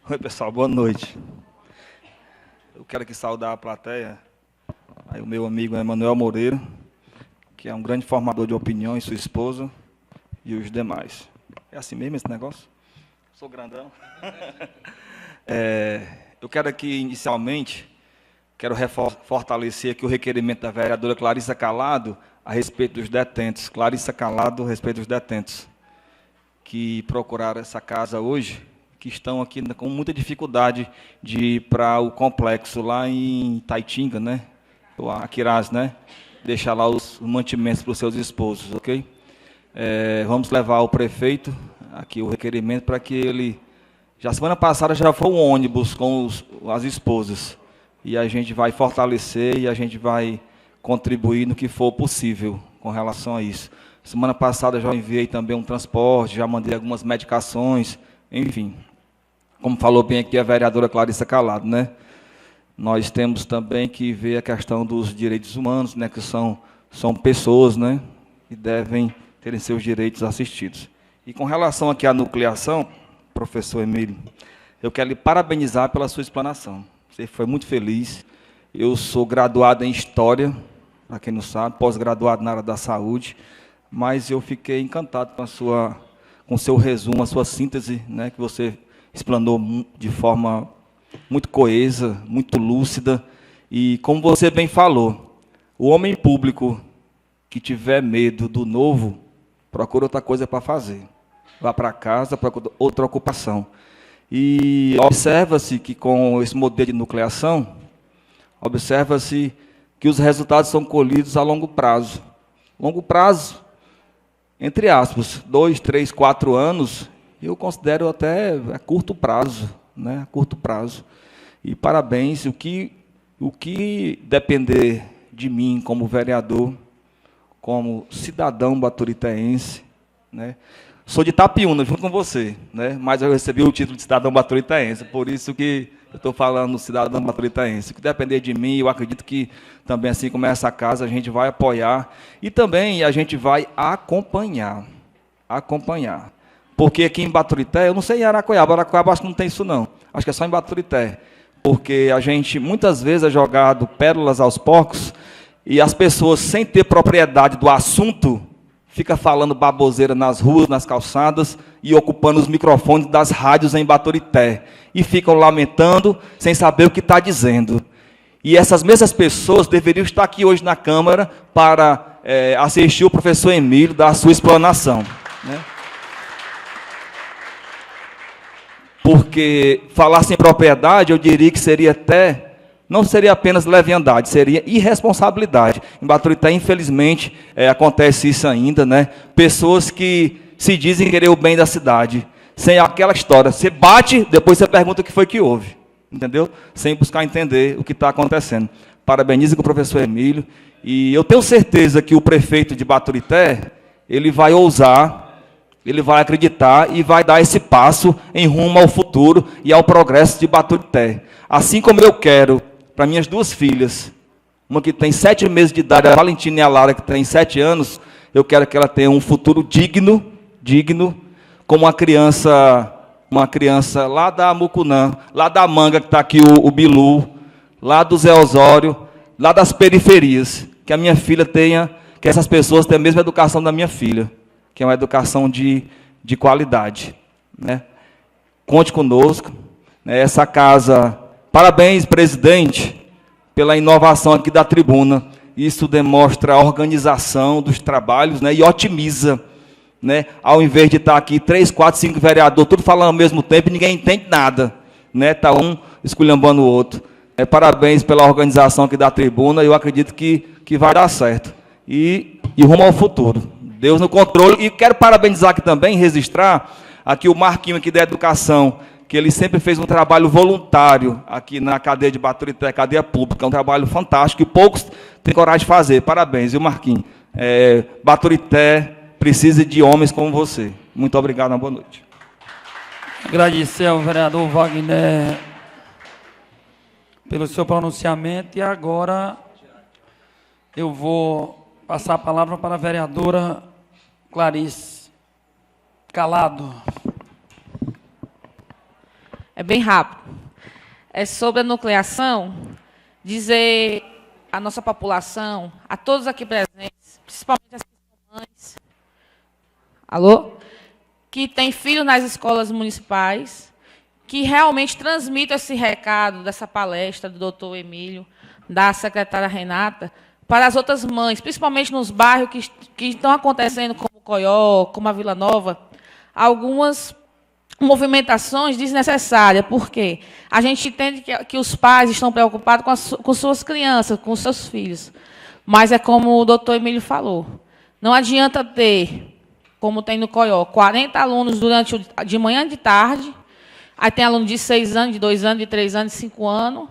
Oi, pessoal, boa noite. Eu quero aqui saudar a plateia, aí o meu amigo Emanuel Moreira, que é um grande formador de opiniões, sua esposa e os demais. É assim mesmo esse negócio? Sou grandão. Eu quero aqui, inicialmente, fortalecer aqui o requerimento da vereadora Clarissa Calado a respeito dos detentos. Clarissa Calado, a respeito dos detentos que procuraram essa casa hoje, que estão aqui com muita dificuldade de ir para o complexo lá em Taitinga, né? Ou Aquiraz, né? Deixar lá os mantimentos para os seus esposos, ok? Vamos levar ao prefeito aqui o requerimento para que ele... Já semana passada já foi um ônibus com as esposas. E a gente vai fortalecer e a gente vai contribuir no que for possível com relação a isso. Semana passada já enviei também um transporte, já mandei algumas medicações, enfim. Como falou bem aqui a vereadora Clarissa Calado, né? Nós temos também que ver a questão dos direitos humanos, né? Que são pessoas, né? Que devem terem seus direitos assistidos. E com relação aqui à nucleação, professor Emílio, eu quero lhe parabenizar pela sua explanação. Você foi muito feliz. Eu sou graduado em História, para quem não sabe, pós-graduado na área da saúde, mas eu fiquei encantado com o seu resumo, a sua síntese, né, que você explanou de forma muito coesa, muito lúcida, e como você bem falou, o homem público que tiver medo do novo, procura outra coisa para fazer. Vá para casa, procura outra ocupação. E observa-se que com esse modelo de nucleação, observa-se que os resultados são colhidos a longo prazo. Longo prazo, entre aspas, 2, 3, 4 anos, eu considero até a curto prazo, né? A curto prazo. E parabéns, o que depender de mim como vereador, como cidadão baturitaense, né? Sou de Itapiúna, junto com você, né? Mas eu recebi o título de cidadão baturitaense, por isso que eu estou falando cidadão baturitaense. Que depender de mim, eu acredito que também, assim como essa casa, a gente vai apoiar e também a gente vai acompanhar. Porque aqui em Baturité, eu não sei em Aracoiaba acho que não tem isso não. Acho que é só em Baturité. Porque a gente, muitas vezes, é jogado pérolas aos porcos e as pessoas, sem ter propriedade do assunto, fica falando baboseira nas ruas, nas calçadas e ocupando os microfones das rádios em Baturité. E ficam lamentando sem saber o que está dizendo. E essas mesmas pessoas deveriam estar aqui hoje na Câmara para assistir o professor Emílio dar a sua explanação, né? Porque falar sem propriedade, eu diria que seria até, não seria apenas leviandade, seria irresponsabilidade. Em Baturité, infelizmente, acontece isso ainda, né? Pessoas que se dizem querer o bem da cidade, sem aquela história. Você bate, depois você pergunta o que foi que houve, entendeu? Sem buscar entender o que está acontecendo. Parabenizo com o professor Emílio. E eu tenho certeza que o prefeito de Baturité, ele vai ousar, ele vai acreditar e vai dar esse passo em rumo ao futuro e ao progresso de Baturité. Assim como eu quero para minhas duas filhas, uma que tem 7 meses de idade, a Valentina e a Lara, que tem 7 anos, eu quero que ela tenha um futuro digno, como uma criança lá da Mucunã, lá da Manga, que está aqui o Bilu, lá do Zé Osório, lá das periferias, que a minha filha tenha, que essas pessoas tenham a mesma educação da minha filha, que é uma educação de qualidade, né? Conte conosco, né? Essa casa, parabéns, presidente, pela inovação aqui da tribuna. Isso demonstra a organização dos trabalhos, né? E otimiza, né? Ao invés de estar aqui 3, 4, 5 vereadores, tudo falando ao mesmo tempo e ninguém entende nada, né? Está um esculhambando o outro. Parabéns pela organização aqui da tribuna, eu acredito que vai dar certo. E rumo ao futuro. Deus no controle. E quero parabenizar aqui também, registrar aqui o Marquinho aqui da Educação, que ele sempre fez um trabalho voluntário aqui na cadeia de Baturité, cadeia pública. É um trabalho fantástico e poucos têm coragem de fazer. Parabéns, viu, Marquinho? Baturité precisa de homens como você. Muito obrigado, uma boa noite. Agradecer ao vereador Wagner pelo seu pronunciamento. E agora eu vou passar a palavra para a vereadora Clarice Calado. É bem rápido. É sobre a nucleação, dizer à nossa população, a todos aqui presentes, principalmente as mães, alô? Que têm filhos nas escolas municipais, que realmente transmitam esse recado dessa palestra do doutor Emílio, da secretária Renata, para as outras mães, principalmente nos bairros que estão acontecendo, como Coió, como a Vila Nova, algumas movimentações desnecessárias. Por quê? A gente entende que os pais estão preocupados com suas crianças, com seus filhos. Mas é como o doutor Emílio falou, não adianta ter, como tem no Coió, 40 alunos de manhã e de tarde, aí tem aluno de 6 anos, de 2 anos, de 3 anos, de 5 anos.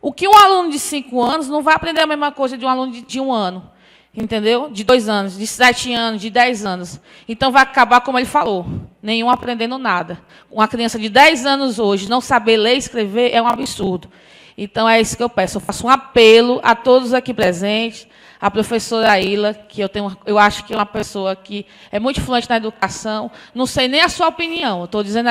O que um aluno de 5 anos não vai aprender a mesma coisa de um aluno de 1 ano, entendeu? De 2 anos, de 7 anos, de 10 anos. Então, vai acabar, como ele falou, nenhum aprendendo nada. Uma criança de 10 anos hoje não saber ler e escrever é um absurdo. Então, é isso que eu peço. Eu faço um apelo a todos aqui presentes, a professora Aila, que eu acho que é uma pessoa que é muito influente na educação. Não sei nem a sua opinião. Eu estou dizendo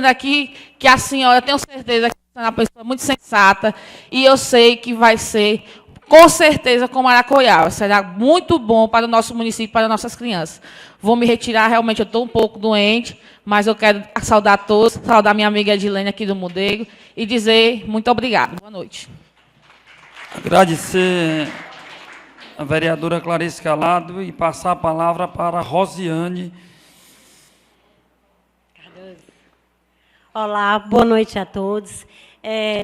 aqui que a senhora, eu tenho certeza que é uma pessoa muito sensata, e eu sei que vai ser, com certeza, como Aracoiaba. Será muito bom para o nosso município, para as nossas crianças. Vou me retirar, realmente eu estou um pouco doente, mas eu quero saudar todos, saudar minha amiga Edilene aqui do Mudego, e dizer muito obrigado. Boa noite. Agradecer a vereadora Clarice Calado e passar a palavra para a Rosiane. Olá, boa noite a todos.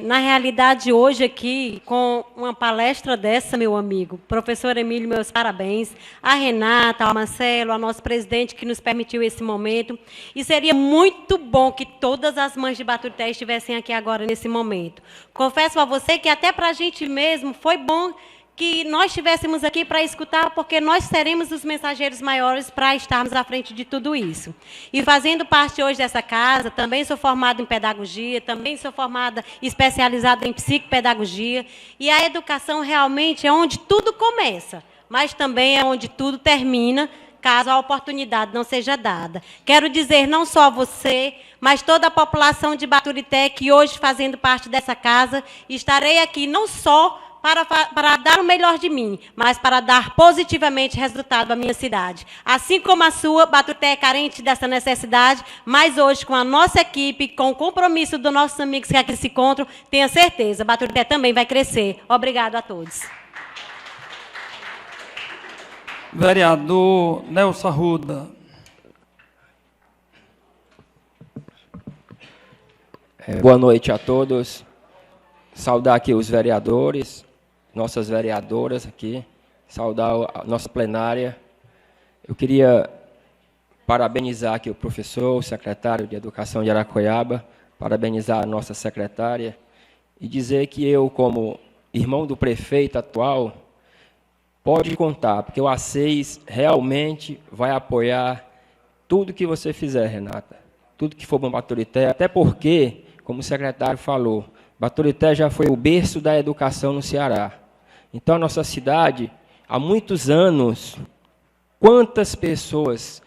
Na realidade, hoje aqui, com uma palestra dessa, meu amigo, professor Emílio, meus parabéns, a Renata, ao Marcelo, ao nosso presidente que nos permitiu esse momento, e seria muito bom que todas as mães de Baturité estivessem aqui agora, nesse momento. Confesso a você que até para a gente mesmo foi bom que nós estivéssemos aqui para escutar, porque nós seremos os mensageiros maiores para estarmos à frente de tudo isso. E fazendo parte hoje dessa casa, também sou formada em pedagogia, também sou formada especializada em psicopedagogia, e a educação realmente é onde tudo começa, mas também é onde tudo termina, caso a oportunidade não seja dada. Quero dizer não só a você, mas toda a população de Baturité, que hoje, fazendo parte dessa casa, estarei aqui não só para dar o melhor de mim, mas para dar positivamente resultado à minha cidade. Assim como a sua, Baturité é carente dessa necessidade, mas hoje, com a nossa equipe, com o compromisso dos nossos amigos que aqui se encontram, tenha certeza, Baturité também vai crescer. Obrigado a todos. Vereador Nelson Arruda. Boa noite a todos. Saudar aqui os vereadores, nossas vereadoras aqui, saudar a nossa plenária. Eu queria parabenizar aqui o professor, o secretário de Educação de Aracoiaba, parabenizar a nossa secretária e dizer que eu, como irmão do prefeito atual, pode contar, porque o A6 realmente vai apoiar tudo que você fizer, Renata, tudo que for bom Baturité, até porque, como o secretário falou, Baturité já foi o berço da educação no Ceará. Então, a nossa cidade, há muitos anos, quantas pessoas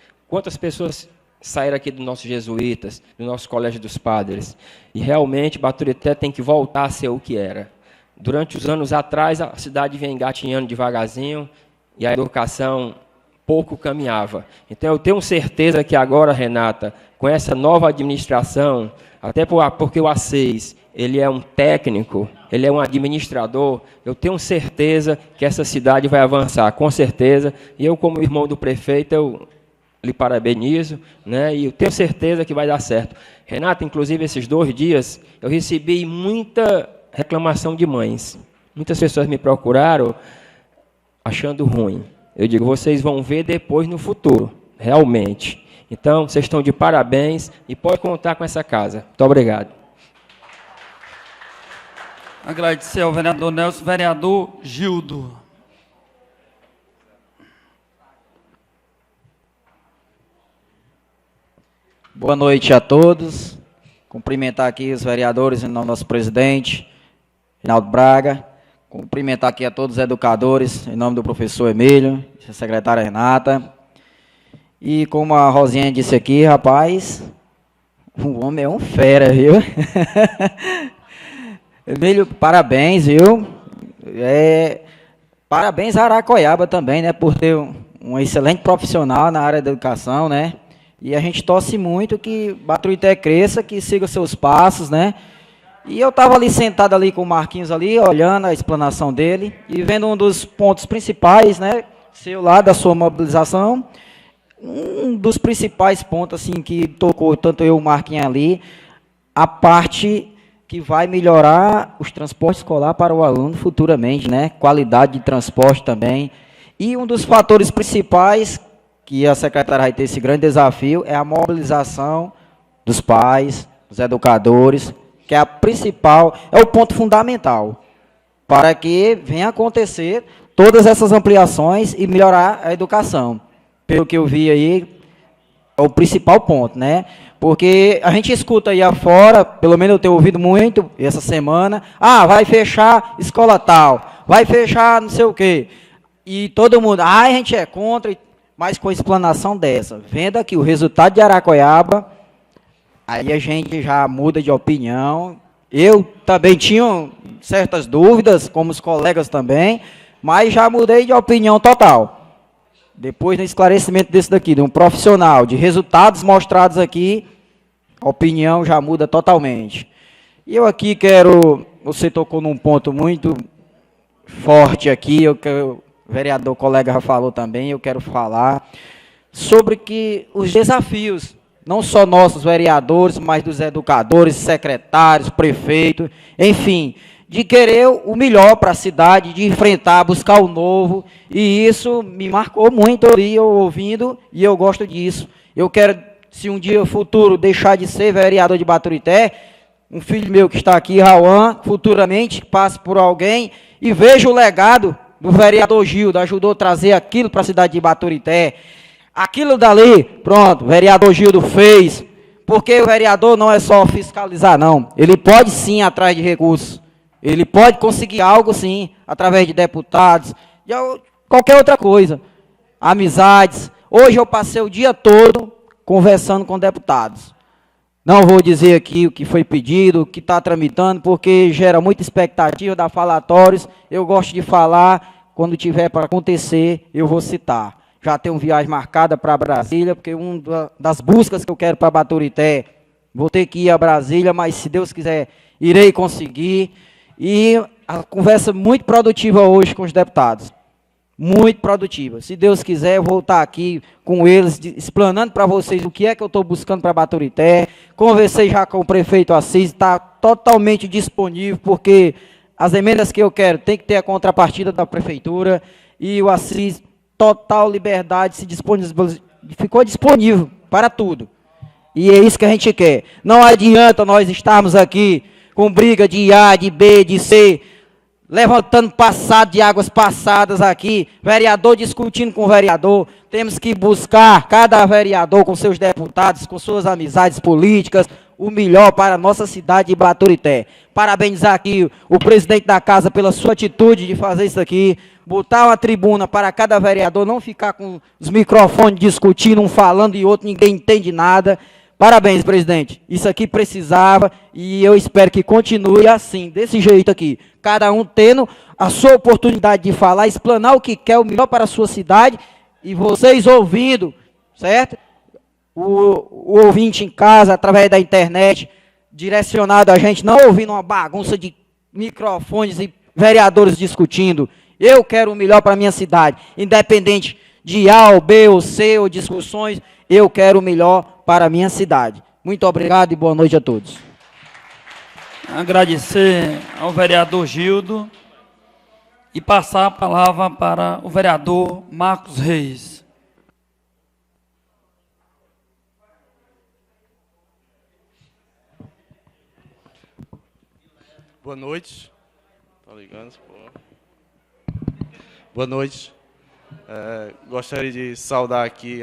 saíram aqui dos nossos jesuítas, do nosso colégio dos padres, e realmente Baturité tem que voltar a ser o que era. Durante os anos atrás, a cidade vinha engatinhando devagarzinho, e a educação pouco caminhava. Então, eu tenho certeza que agora, Renata, com essa nova administração, até porque o A6, ele é um técnico, ele é um administrador, eu tenho certeza que essa cidade vai avançar, com certeza, e eu, como irmão do prefeito, eu lhe parabenizo, né, e eu tenho certeza que vai dar certo. Renata, inclusive, esses 2 dias, eu recebi muita reclamação de mães. Muitas pessoas me procuraram achando ruim. Eu digo, vocês vão ver depois no futuro, realmente. Então, vocês estão de parabéns e pode contar com essa casa. Muito obrigado. Agradecer ao vereador Nelson. Vereador Gildo. Boa noite a todos. Cumprimentar aqui os vereadores em nome do nosso presidente, Reinaldo Braga. Cumprimentar aqui a todos os educadores, em nome do professor Emílio, a secretária Renata. E como a Rosinha disse aqui, rapaz, o homem é um fera, viu? Emílio, parabéns, viu? Parabéns a Aracoiaba também, né, por ter um excelente profissional na área da educação, né? E a gente torce muito que Baturité cresça, que siga os seus passos, né? E eu estava ali sentado ali com o Marquinhos ali, olhando a explanação dele e vendo um dos pontos principais, né, seu lá da sua mobilização. Um dos principais pontos assim que tocou tanto eu e o Marquinhos ali, a parte que vai melhorar os transportes escolar para o aluno futuramente, né? Qualidade de transporte também. E um dos fatores principais que a secretária vai ter esse grande desafio é a mobilização dos pais, dos educadores, que é a principal, é o ponto fundamental para que venha acontecer todas essas ampliações e melhorar a educação. Pelo que eu vi aí, é o principal ponto, né? Porque a gente escuta aí afora, pelo menos eu tenho ouvido muito essa semana, vai fechar escola tal, vai fechar não sei o quê. E todo mundo, a gente é contra, mas com a explanação dessa, vendo aqui o resultado de Aracoiaba, aí a gente já muda de opinião. Eu também tinha certas dúvidas, como os colegas também, mas já mudei de opinião total. Depois do esclarecimento desse daqui, de um profissional, de resultados mostrados aqui, a opinião já muda totalmente. E eu aqui quero, você tocou num ponto muito forte aqui, o vereador colega já falou também, eu quero falar sobre que os desafios não só nossos vereadores, mas dos educadores, secretários, prefeitos, enfim, de querer o melhor para a cidade, de enfrentar, buscar o novo, e isso me marcou muito ali, eu ouvindo, e eu gosto disso. Eu quero, se um dia futuro deixar de ser vereador de Baturité, um filho meu que está aqui, Rauan, futuramente passe por alguém e veja o legado do vereador Gildo, ajudou a trazer aquilo para a cidade de Baturité. Aquilo dali, pronto, o vereador Gildo fez, porque o vereador não é só fiscalizar, não. Ele pode sim ir atrás de recursos. Ele pode conseguir algo, sim, através de deputados, de qualquer outra coisa. Amizades. Hoje eu passei o dia todo conversando com deputados. Não vou dizer aqui o que foi pedido, o que está tramitando, porque gera muita expectativa, dá falatórios. Eu gosto de falar, quando tiver para acontecer, eu vou citar. Já tenho viagem marcada para Brasília, porque uma das buscas que eu quero para Baturité, vou ter que ir a Brasília, mas se Deus quiser, irei conseguir. E a conversa muito produtiva hoje com os deputados. Muito produtiva. Se Deus quiser, eu vou estar aqui com eles, explanando para vocês o que é que eu estou buscando para Baturité. Conversei já com o prefeito Assis, está totalmente disponível, porque as emendas que eu quero tem que ter a contrapartida da prefeitura. E o Assis, total liberdade, ficou disponível para tudo. E é isso que a gente quer. Não adianta nós estarmos aqui com briga de A, de B, de C, levantando passado de águas passadas aqui, vereador discutindo com vereador. Temos que buscar, cada vereador com seus deputados, com suas amizades políticas, o melhor para a nossa cidade de Baturité. Parabenizar aqui o presidente da casa pela sua atitude de fazer isso aqui, botar uma tribuna para cada vereador, não ficar com os microfones discutindo, um falando e outro, ninguém entende nada. Parabéns, presidente. Isso aqui precisava e eu espero que continue assim, desse jeito aqui. Cada um tendo a sua oportunidade de falar, explanar o que quer, o melhor para a sua cidade, e vocês ouvindo, certo? O ouvinte em casa, através da internet, direcionado a gente, não ouvindo uma bagunça de microfones e vereadores discutindo. Eu quero o melhor para a minha cidade, independente de A ou B ou C ou discussões, eu quero o melhor para a minha cidade. Muito obrigado e boa noite a todos. Agradecer ao vereador Gildo e passar a palavra para o vereador Marcos Reis. Boa noite. Tá ligando, pô. Boa noite. Gostaria de saudar aqui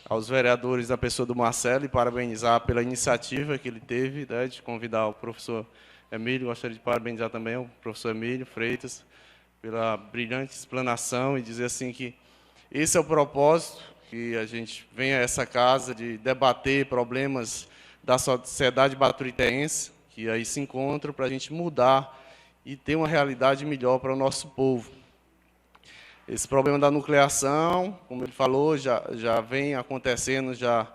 aos vereadores da pessoa do Marcelo e parabenizar pela iniciativa que ele teve, né, de convidar o professor Emílio. Gostaria de parabenizar também o professor Emílio Freitas pela brilhante explanação e dizer assim que esse é o propósito, que a gente venha a essa casa de debater problemas da sociedade baturitense, que aí se encontram para a gente mudar e ter uma realidade melhor para o nosso povo. Esse problema da nucleação, como ele falou, já vem acontecendo já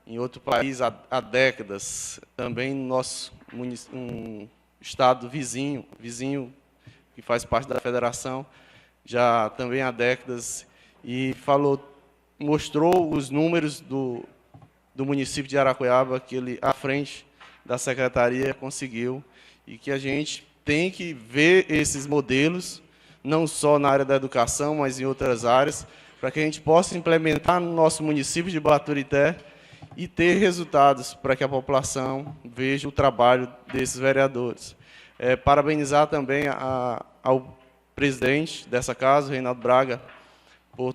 em outro país há décadas, também no nosso estado vizinho que faz parte da federação, já também há décadas, e mostrou os números do município de Araquaiaba, que ele, à frente da secretaria, conseguiu, e que a gente tem que ver esses modelos, não só na área da educação, mas em outras áreas, para que a gente possa implementar no nosso município de Baturité e ter resultados para que a população veja o trabalho desses vereadores. Parabenizar também ao presidente dessa casa, Reinaldo Braga, por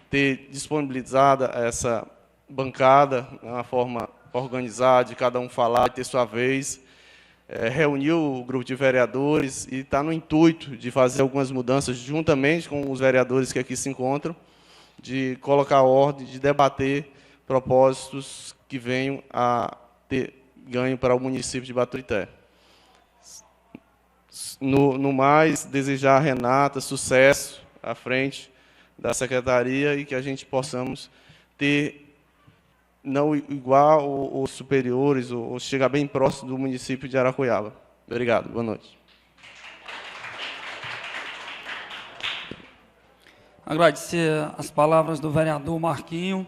ter disponibilizado essa bancada, uma forma organizada, de cada um falar e ter sua vez. Reuniu o grupo de vereadores e está no intuito de fazer algumas mudanças juntamente com os vereadores que aqui se encontram, de colocar ordem, de debater propósitos que venham a ter ganho para o município de Baturité. No mais, desejar a Renata sucesso à frente da secretaria e que a gente possamos ter, não igual ou superiores, ou chegar bem próximo do município de Araquaiaba. Obrigado, boa noite. Agradecer as palavras do vereador Marquinho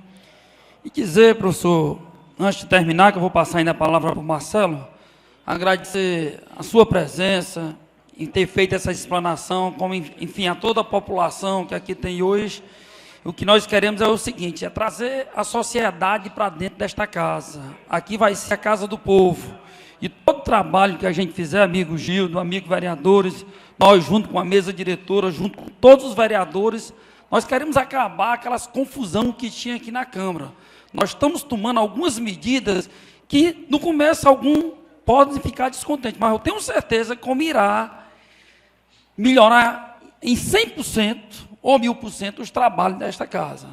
e dizer, professor antes de terminar, que eu vou passar ainda a palavra para o Marcelo, agradecer a sua presença em ter feito essa explanação, como, enfim, a toda a população que aqui tem hoje. O que nós queremos é o seguinte, é trazer a sociedade para dentro desta casa. Aqui vai ser a casa do povo. E todo trabalho que a gente fizer, amigo Gildo, amigo vereadores, nós junto com a mesa diretora, junto com todos os vereadores, nós queremos acabar aquelas confusão que tinha aqui na Câmara. Nós estamos tomando algumas medidas que, no começo, alguns podem ficar descontentes, mas eu tenho certeza que como irá melhorar em 100% ou 1000% os trabalhos desta casa.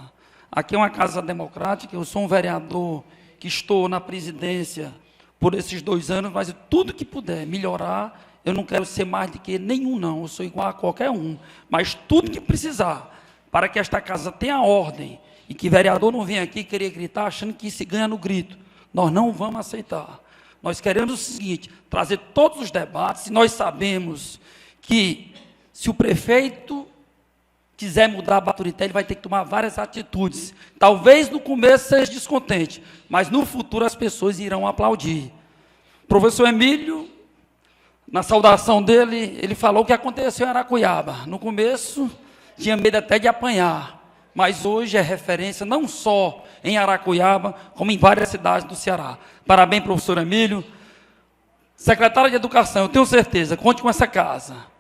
Aqui é uma casa democrática, eu sou um vereador que estou na presidência por esses 2 anos, mas tudo que puder melhorar, eu não quero ser mais do que nenhum, não, eu sou igual a qualquer um, mas tudo que precisar para que esta casa tenha ordem e que vereador não venha aqui querer gritar achando que se ganha no grito, nós não vamos aceitar. Nós queremos o seguinte, trazer todos os debates, e nós sabemos que se o prefeito quiser mudar a Baturité, ele vai ter que tomar várias atitudes. Talvez no começo seja descontente, mas no futuro as pessoas irão aplaudir. O professor Emílio, na saudação dele, ele falou o que aconteceu em Aracuiaba. No começo, tinha medo até de apanhar, mas hoje é referência não só em Aracuiaba, como em várias cidades do Ceará. Parabéns, professor Emílio. Secretário de Educação, eu tenho certeza, conte com essa casa.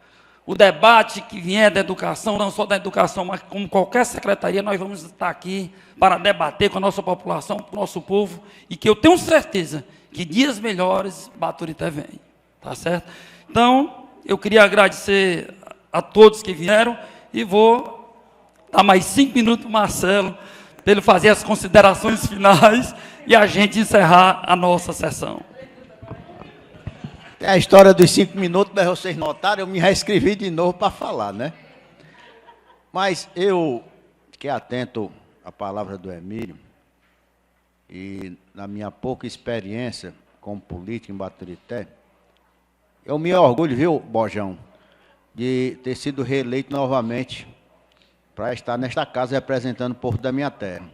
O debate que vier da educação, não só da educação, mas como qualquer secretaria, nós vamos estar aqui para debater com a nossa população, com o nosso povo, e que eu tenho certeza que dias melhores Baturité vem. Tá certo? Então, eu queria agradecer a todos que vieram e vou dar mais 5 minutos para o Marcelo, para ele fazer as considerações finais e a gente encerrar a nossa sessão. É a história dos 5 minutos, mas vocês notaram, eu me reescrevi de novo para falar, né? Mas eu fiquei atento à palavra do Emílio e na minha pouca experiência como político em Baturité, eu me orgulho, viu, Bojão, de ter sido reeleito novamente para estar nesta casa representando o povo da minha terra.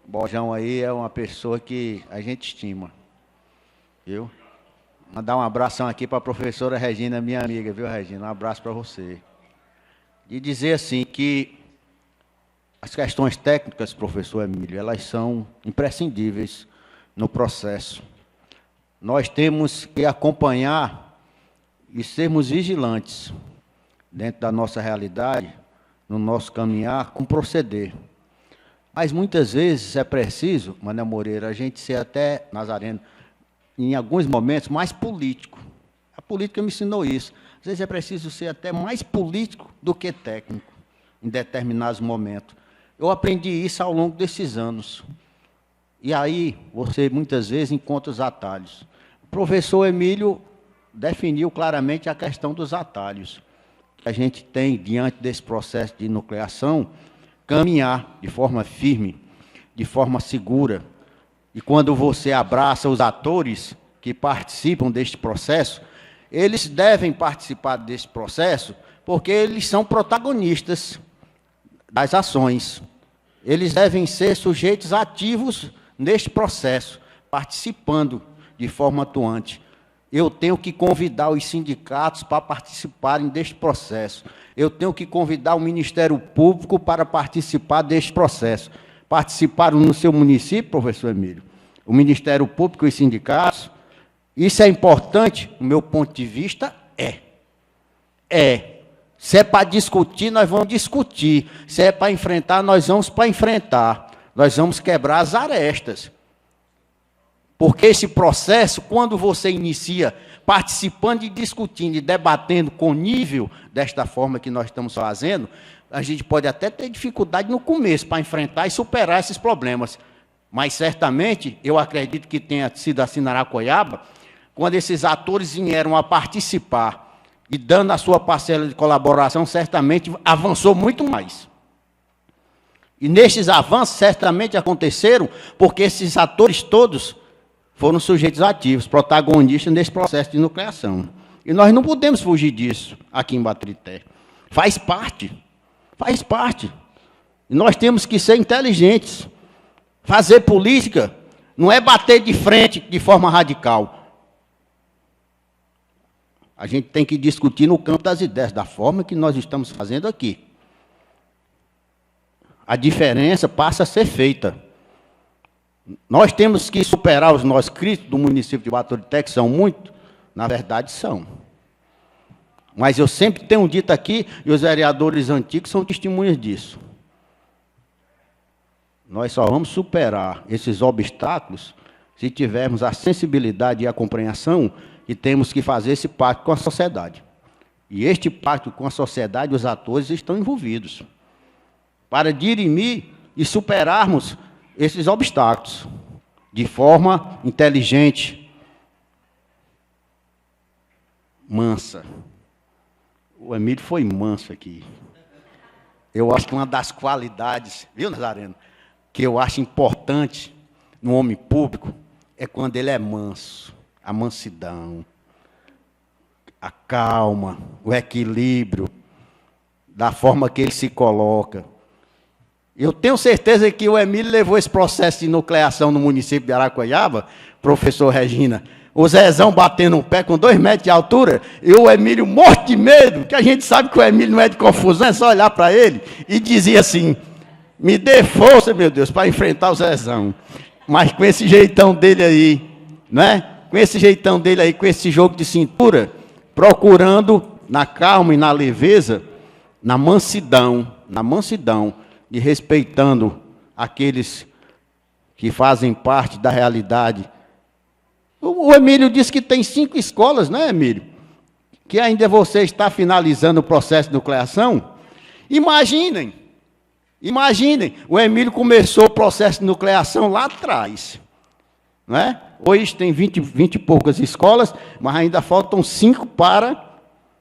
Bojão aí é uma pessoa que a gente estima, viu? Mandar um abração aqui para a professora Regina, minha amiga, viu, Regina? Um abraço para você. E dizer assim que as questões técnicas, professor Emílio, elas são imprescindíveis no processo. Nós temos que acompanhar e sermos vigilantes dentro da nossa realidade, no nosso caminhar, com proceder. Mas muitas vezes é preciso, Mané Moreira, a gente ser até, Nazareno, em alguns momentos, mais político. A política me ensinou isso. Às vezes é preciso ser até mais político do que técnico, em determinados momentos. Eu aprendi isso ao longo desses anos. E aí, você muitas vezes encontra os atalhos. O professor Emílio definiu claramente a questão dos atalhos. A gente tem, diante desse processo de nucleação, caminhar de forma firme, de forma segura. E quando você abraça os atores que participam deste processo, eles devem participar desse processo porque eles são protagonistas das ações. Eles devem ser sujeitos ativos neste processo, participando de forma atuante. Eu tenho que convidar os sindicatos para participarem deste processo. Eu tenho que convidar o Ministério Público para participar deste processo. Participaram no seu município, professor Emílio? O Ministério Público e os sindicatos? Isso é importante, do meu ponto de vista, Se é para discutir, nós vamos discutir. Se é para enfrentar, nós vamos para enfrentar. Nós vamos quebrar as arestas. Porque esse processo, quando você inicia participando e discutindo e debatendo com nível, desta forma que nós estamos fazendo, a gente pode até ter dificuldade no começo para enfrentar e superar esses problemas. Mas, certamente, eu acredito que tenha sido assim na Aracuiaba, quando esses atores vieram a participar e dando a sua parcela de colaboração, certamente avançou muito mais. E nesses avanços, certamente aconteceram porque esses atores todos foram sujeitos ativos, protagonistas nesse processo de nucleação. E nós não podemos fugir disso aqui em Baturité. Faz parte. E nós temos que ser inteligentes. Fazer política Não é bater de frente de forma radical. A gente tem que discutir no campo das ideias, da forma que nós estamos fazendo aqui. A diferença passa a ser feita. Nós temos que superar os nós críticos do município de Baturité, que são muito, na verdade são. Mas eu sempre tenho dito aqui, e os vereadores antigos são testemunhas disso. Nós só vamos superar esses obstáculos se tivermos a sensibilidade e a compreensão que temos que fazer esse pacto com a sociedade. E este pacto com a sociedade, os atores estão envolvidos, para dirimir e superarmos esses obstáculos de forma inteligente, mansa. O Emílio foi manso aqui. Eu acho que uma das qualidades, viu, Nazareno, que eu acho importante no homem público é quando ele é manso, a mansidão, a calma, o equilíbrio, da forma que ele se coloca. Eu tenho certeza que o Emílio levou esse processo de nucleação no município de Araquaiaba, professor Regina, o Zezão batendo um pé com 2 metros de altura, e o Emílio morto de medo, que a gente sabe que o Emílio não é de confusão, é só olhar para ele, e dizia assim, me dê força, meu Deus, para enfrentar o Zezão. Mas com esse jeitão dele aí, né? Com esse jeitão dele aí, com esse jogo de cintura, procurando na calma e na leveza, na mansidão, e respeitando aqueles que fazem parte da realidade. O Emílio disse que tem 5 escolas, não é, Emílio? Que ainda você está finalizando o processo de nucleação. Imaginem, o Emílio começou o processo de nucleação lá atrás, não é? Hoje tem 20 e poucas escolas, mas ainda faltam 5 para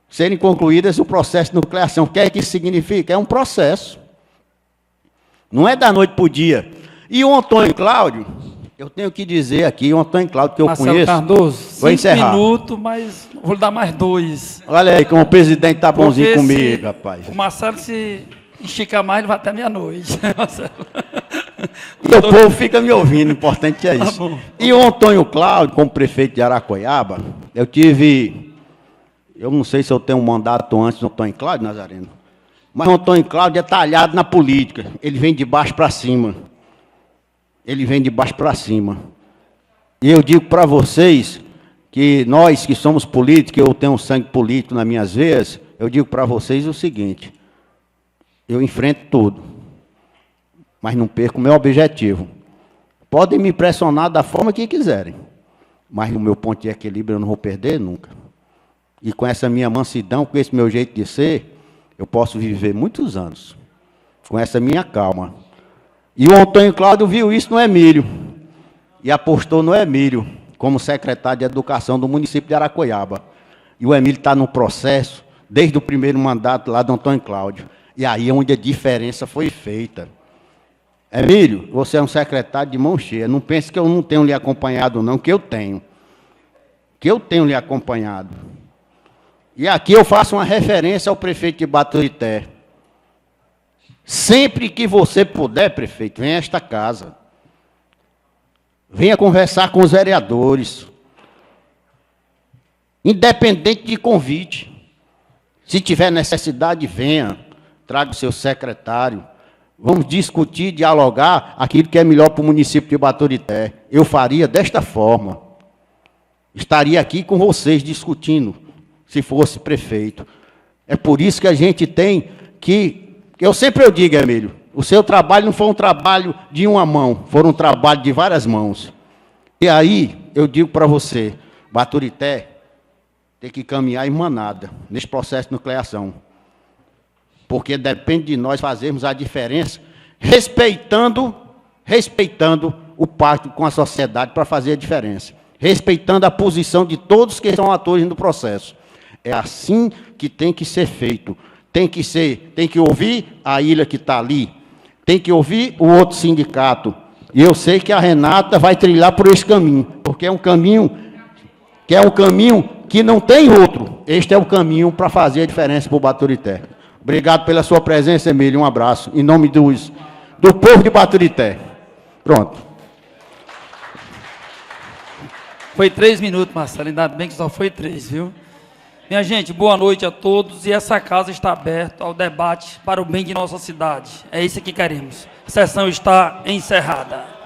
serem concluídas o processo de nucleação. O que é que isso significa? É um processo. Não é da noite para o dia. E o Antônio Cláudio, eu tenho que dizer aqui, o Antônio Cláudio, que eu Marcelo conheço... Cardoso, vou encerrar. 5 minutos, mas vou lhe dar mais 2. Olha aí, como o presidente está bonzinho comigo, rapaz. O Marcelo, se esticar mais, ele vai até meia-noite. E o povo fica me ouvindo, o importante é isso. Tá bom. E o Antônio Cláudio, como prefeito de Araquaiaba, eu não sei se eu tenho um mandato antes do Antônio Cláudio, Nazareno, mas o Antônio Cláudio é talhado na política, ele vem de baixo para cima. E eu digo para vocês que nós que somos políticos, eu tenho um sangue político nas minhas veias, eu digo para vocês o seguinte, eu enfrento tudo, mas não perco o meu objetivo. Podem me pressionar da forma que quiserem, mas o meu ponto de equilíbrio eu não vou perder nunca. E com essa minha mansidão, com esse meu jeito de ser, eu posso viver muitos anos, com essa minha calma. E o Antônio Cláudio viu isso no Emílio, e apostou no Emílio, como secretário de Educação do município de Araquaiaba. E o Emílio está no processo, desde o primeiro mandato lá do Antônio Cláudio. E aí é onde a diferença foi feita. Emílio, você é um secretário de mão cheia. Não pense que eu não tenho lhe acompanhado, não, que eu tenho. Que eu tenho lhe acompanhado. E aqui eu faço uma referência ao prefeito de Baturité. Sempre que você puder, prefeito, venha a esta casa. Venha conversar com os vereadores. Independente de convite. Se tiver necessidade, venha. Traga o seu secretário. Vamos discutir, dialogar aquilo que é melhor para o município de Baturité. Eu faria desta forma. Estaria aqui com vocês discutindo, se fosse prefeito. É por isso que a gente tem que... Eu sempre digo, Emílio, o seu trabalho não foi um trabalho de uma mão, foi um trabalho de várias mãos. E aí, eu digo para você, Baturité tem que caminhar em manada, nesse processo de nucleação. Porque depende de nós fazermos a diferença, respeitando o pacto com a sociedade para fazer a diferença. Respeitando a posição de todos que são atores no processo. É assim que tem que ser feito. Tem que ouvir a ilha que está ali, tem que ouvir o outro sindicato. E eu sei que a Renata vai trilhar por esse caminho, porque é um caminho que não tem outro. Este é o caminho para fazer a diferença para o Baturité. Obrigado pela sua presença, Emílio. Um abraço. Em nome do povo de Baturité. Pronto. Foi 3 minutos, Marcelo, ainda bem que só foi 3, viu? Minha gente, boa noite a todos, e essa casa está aberta ao debate para o bem de nossa cidade. É isso que queremos. A sessão está encerrada.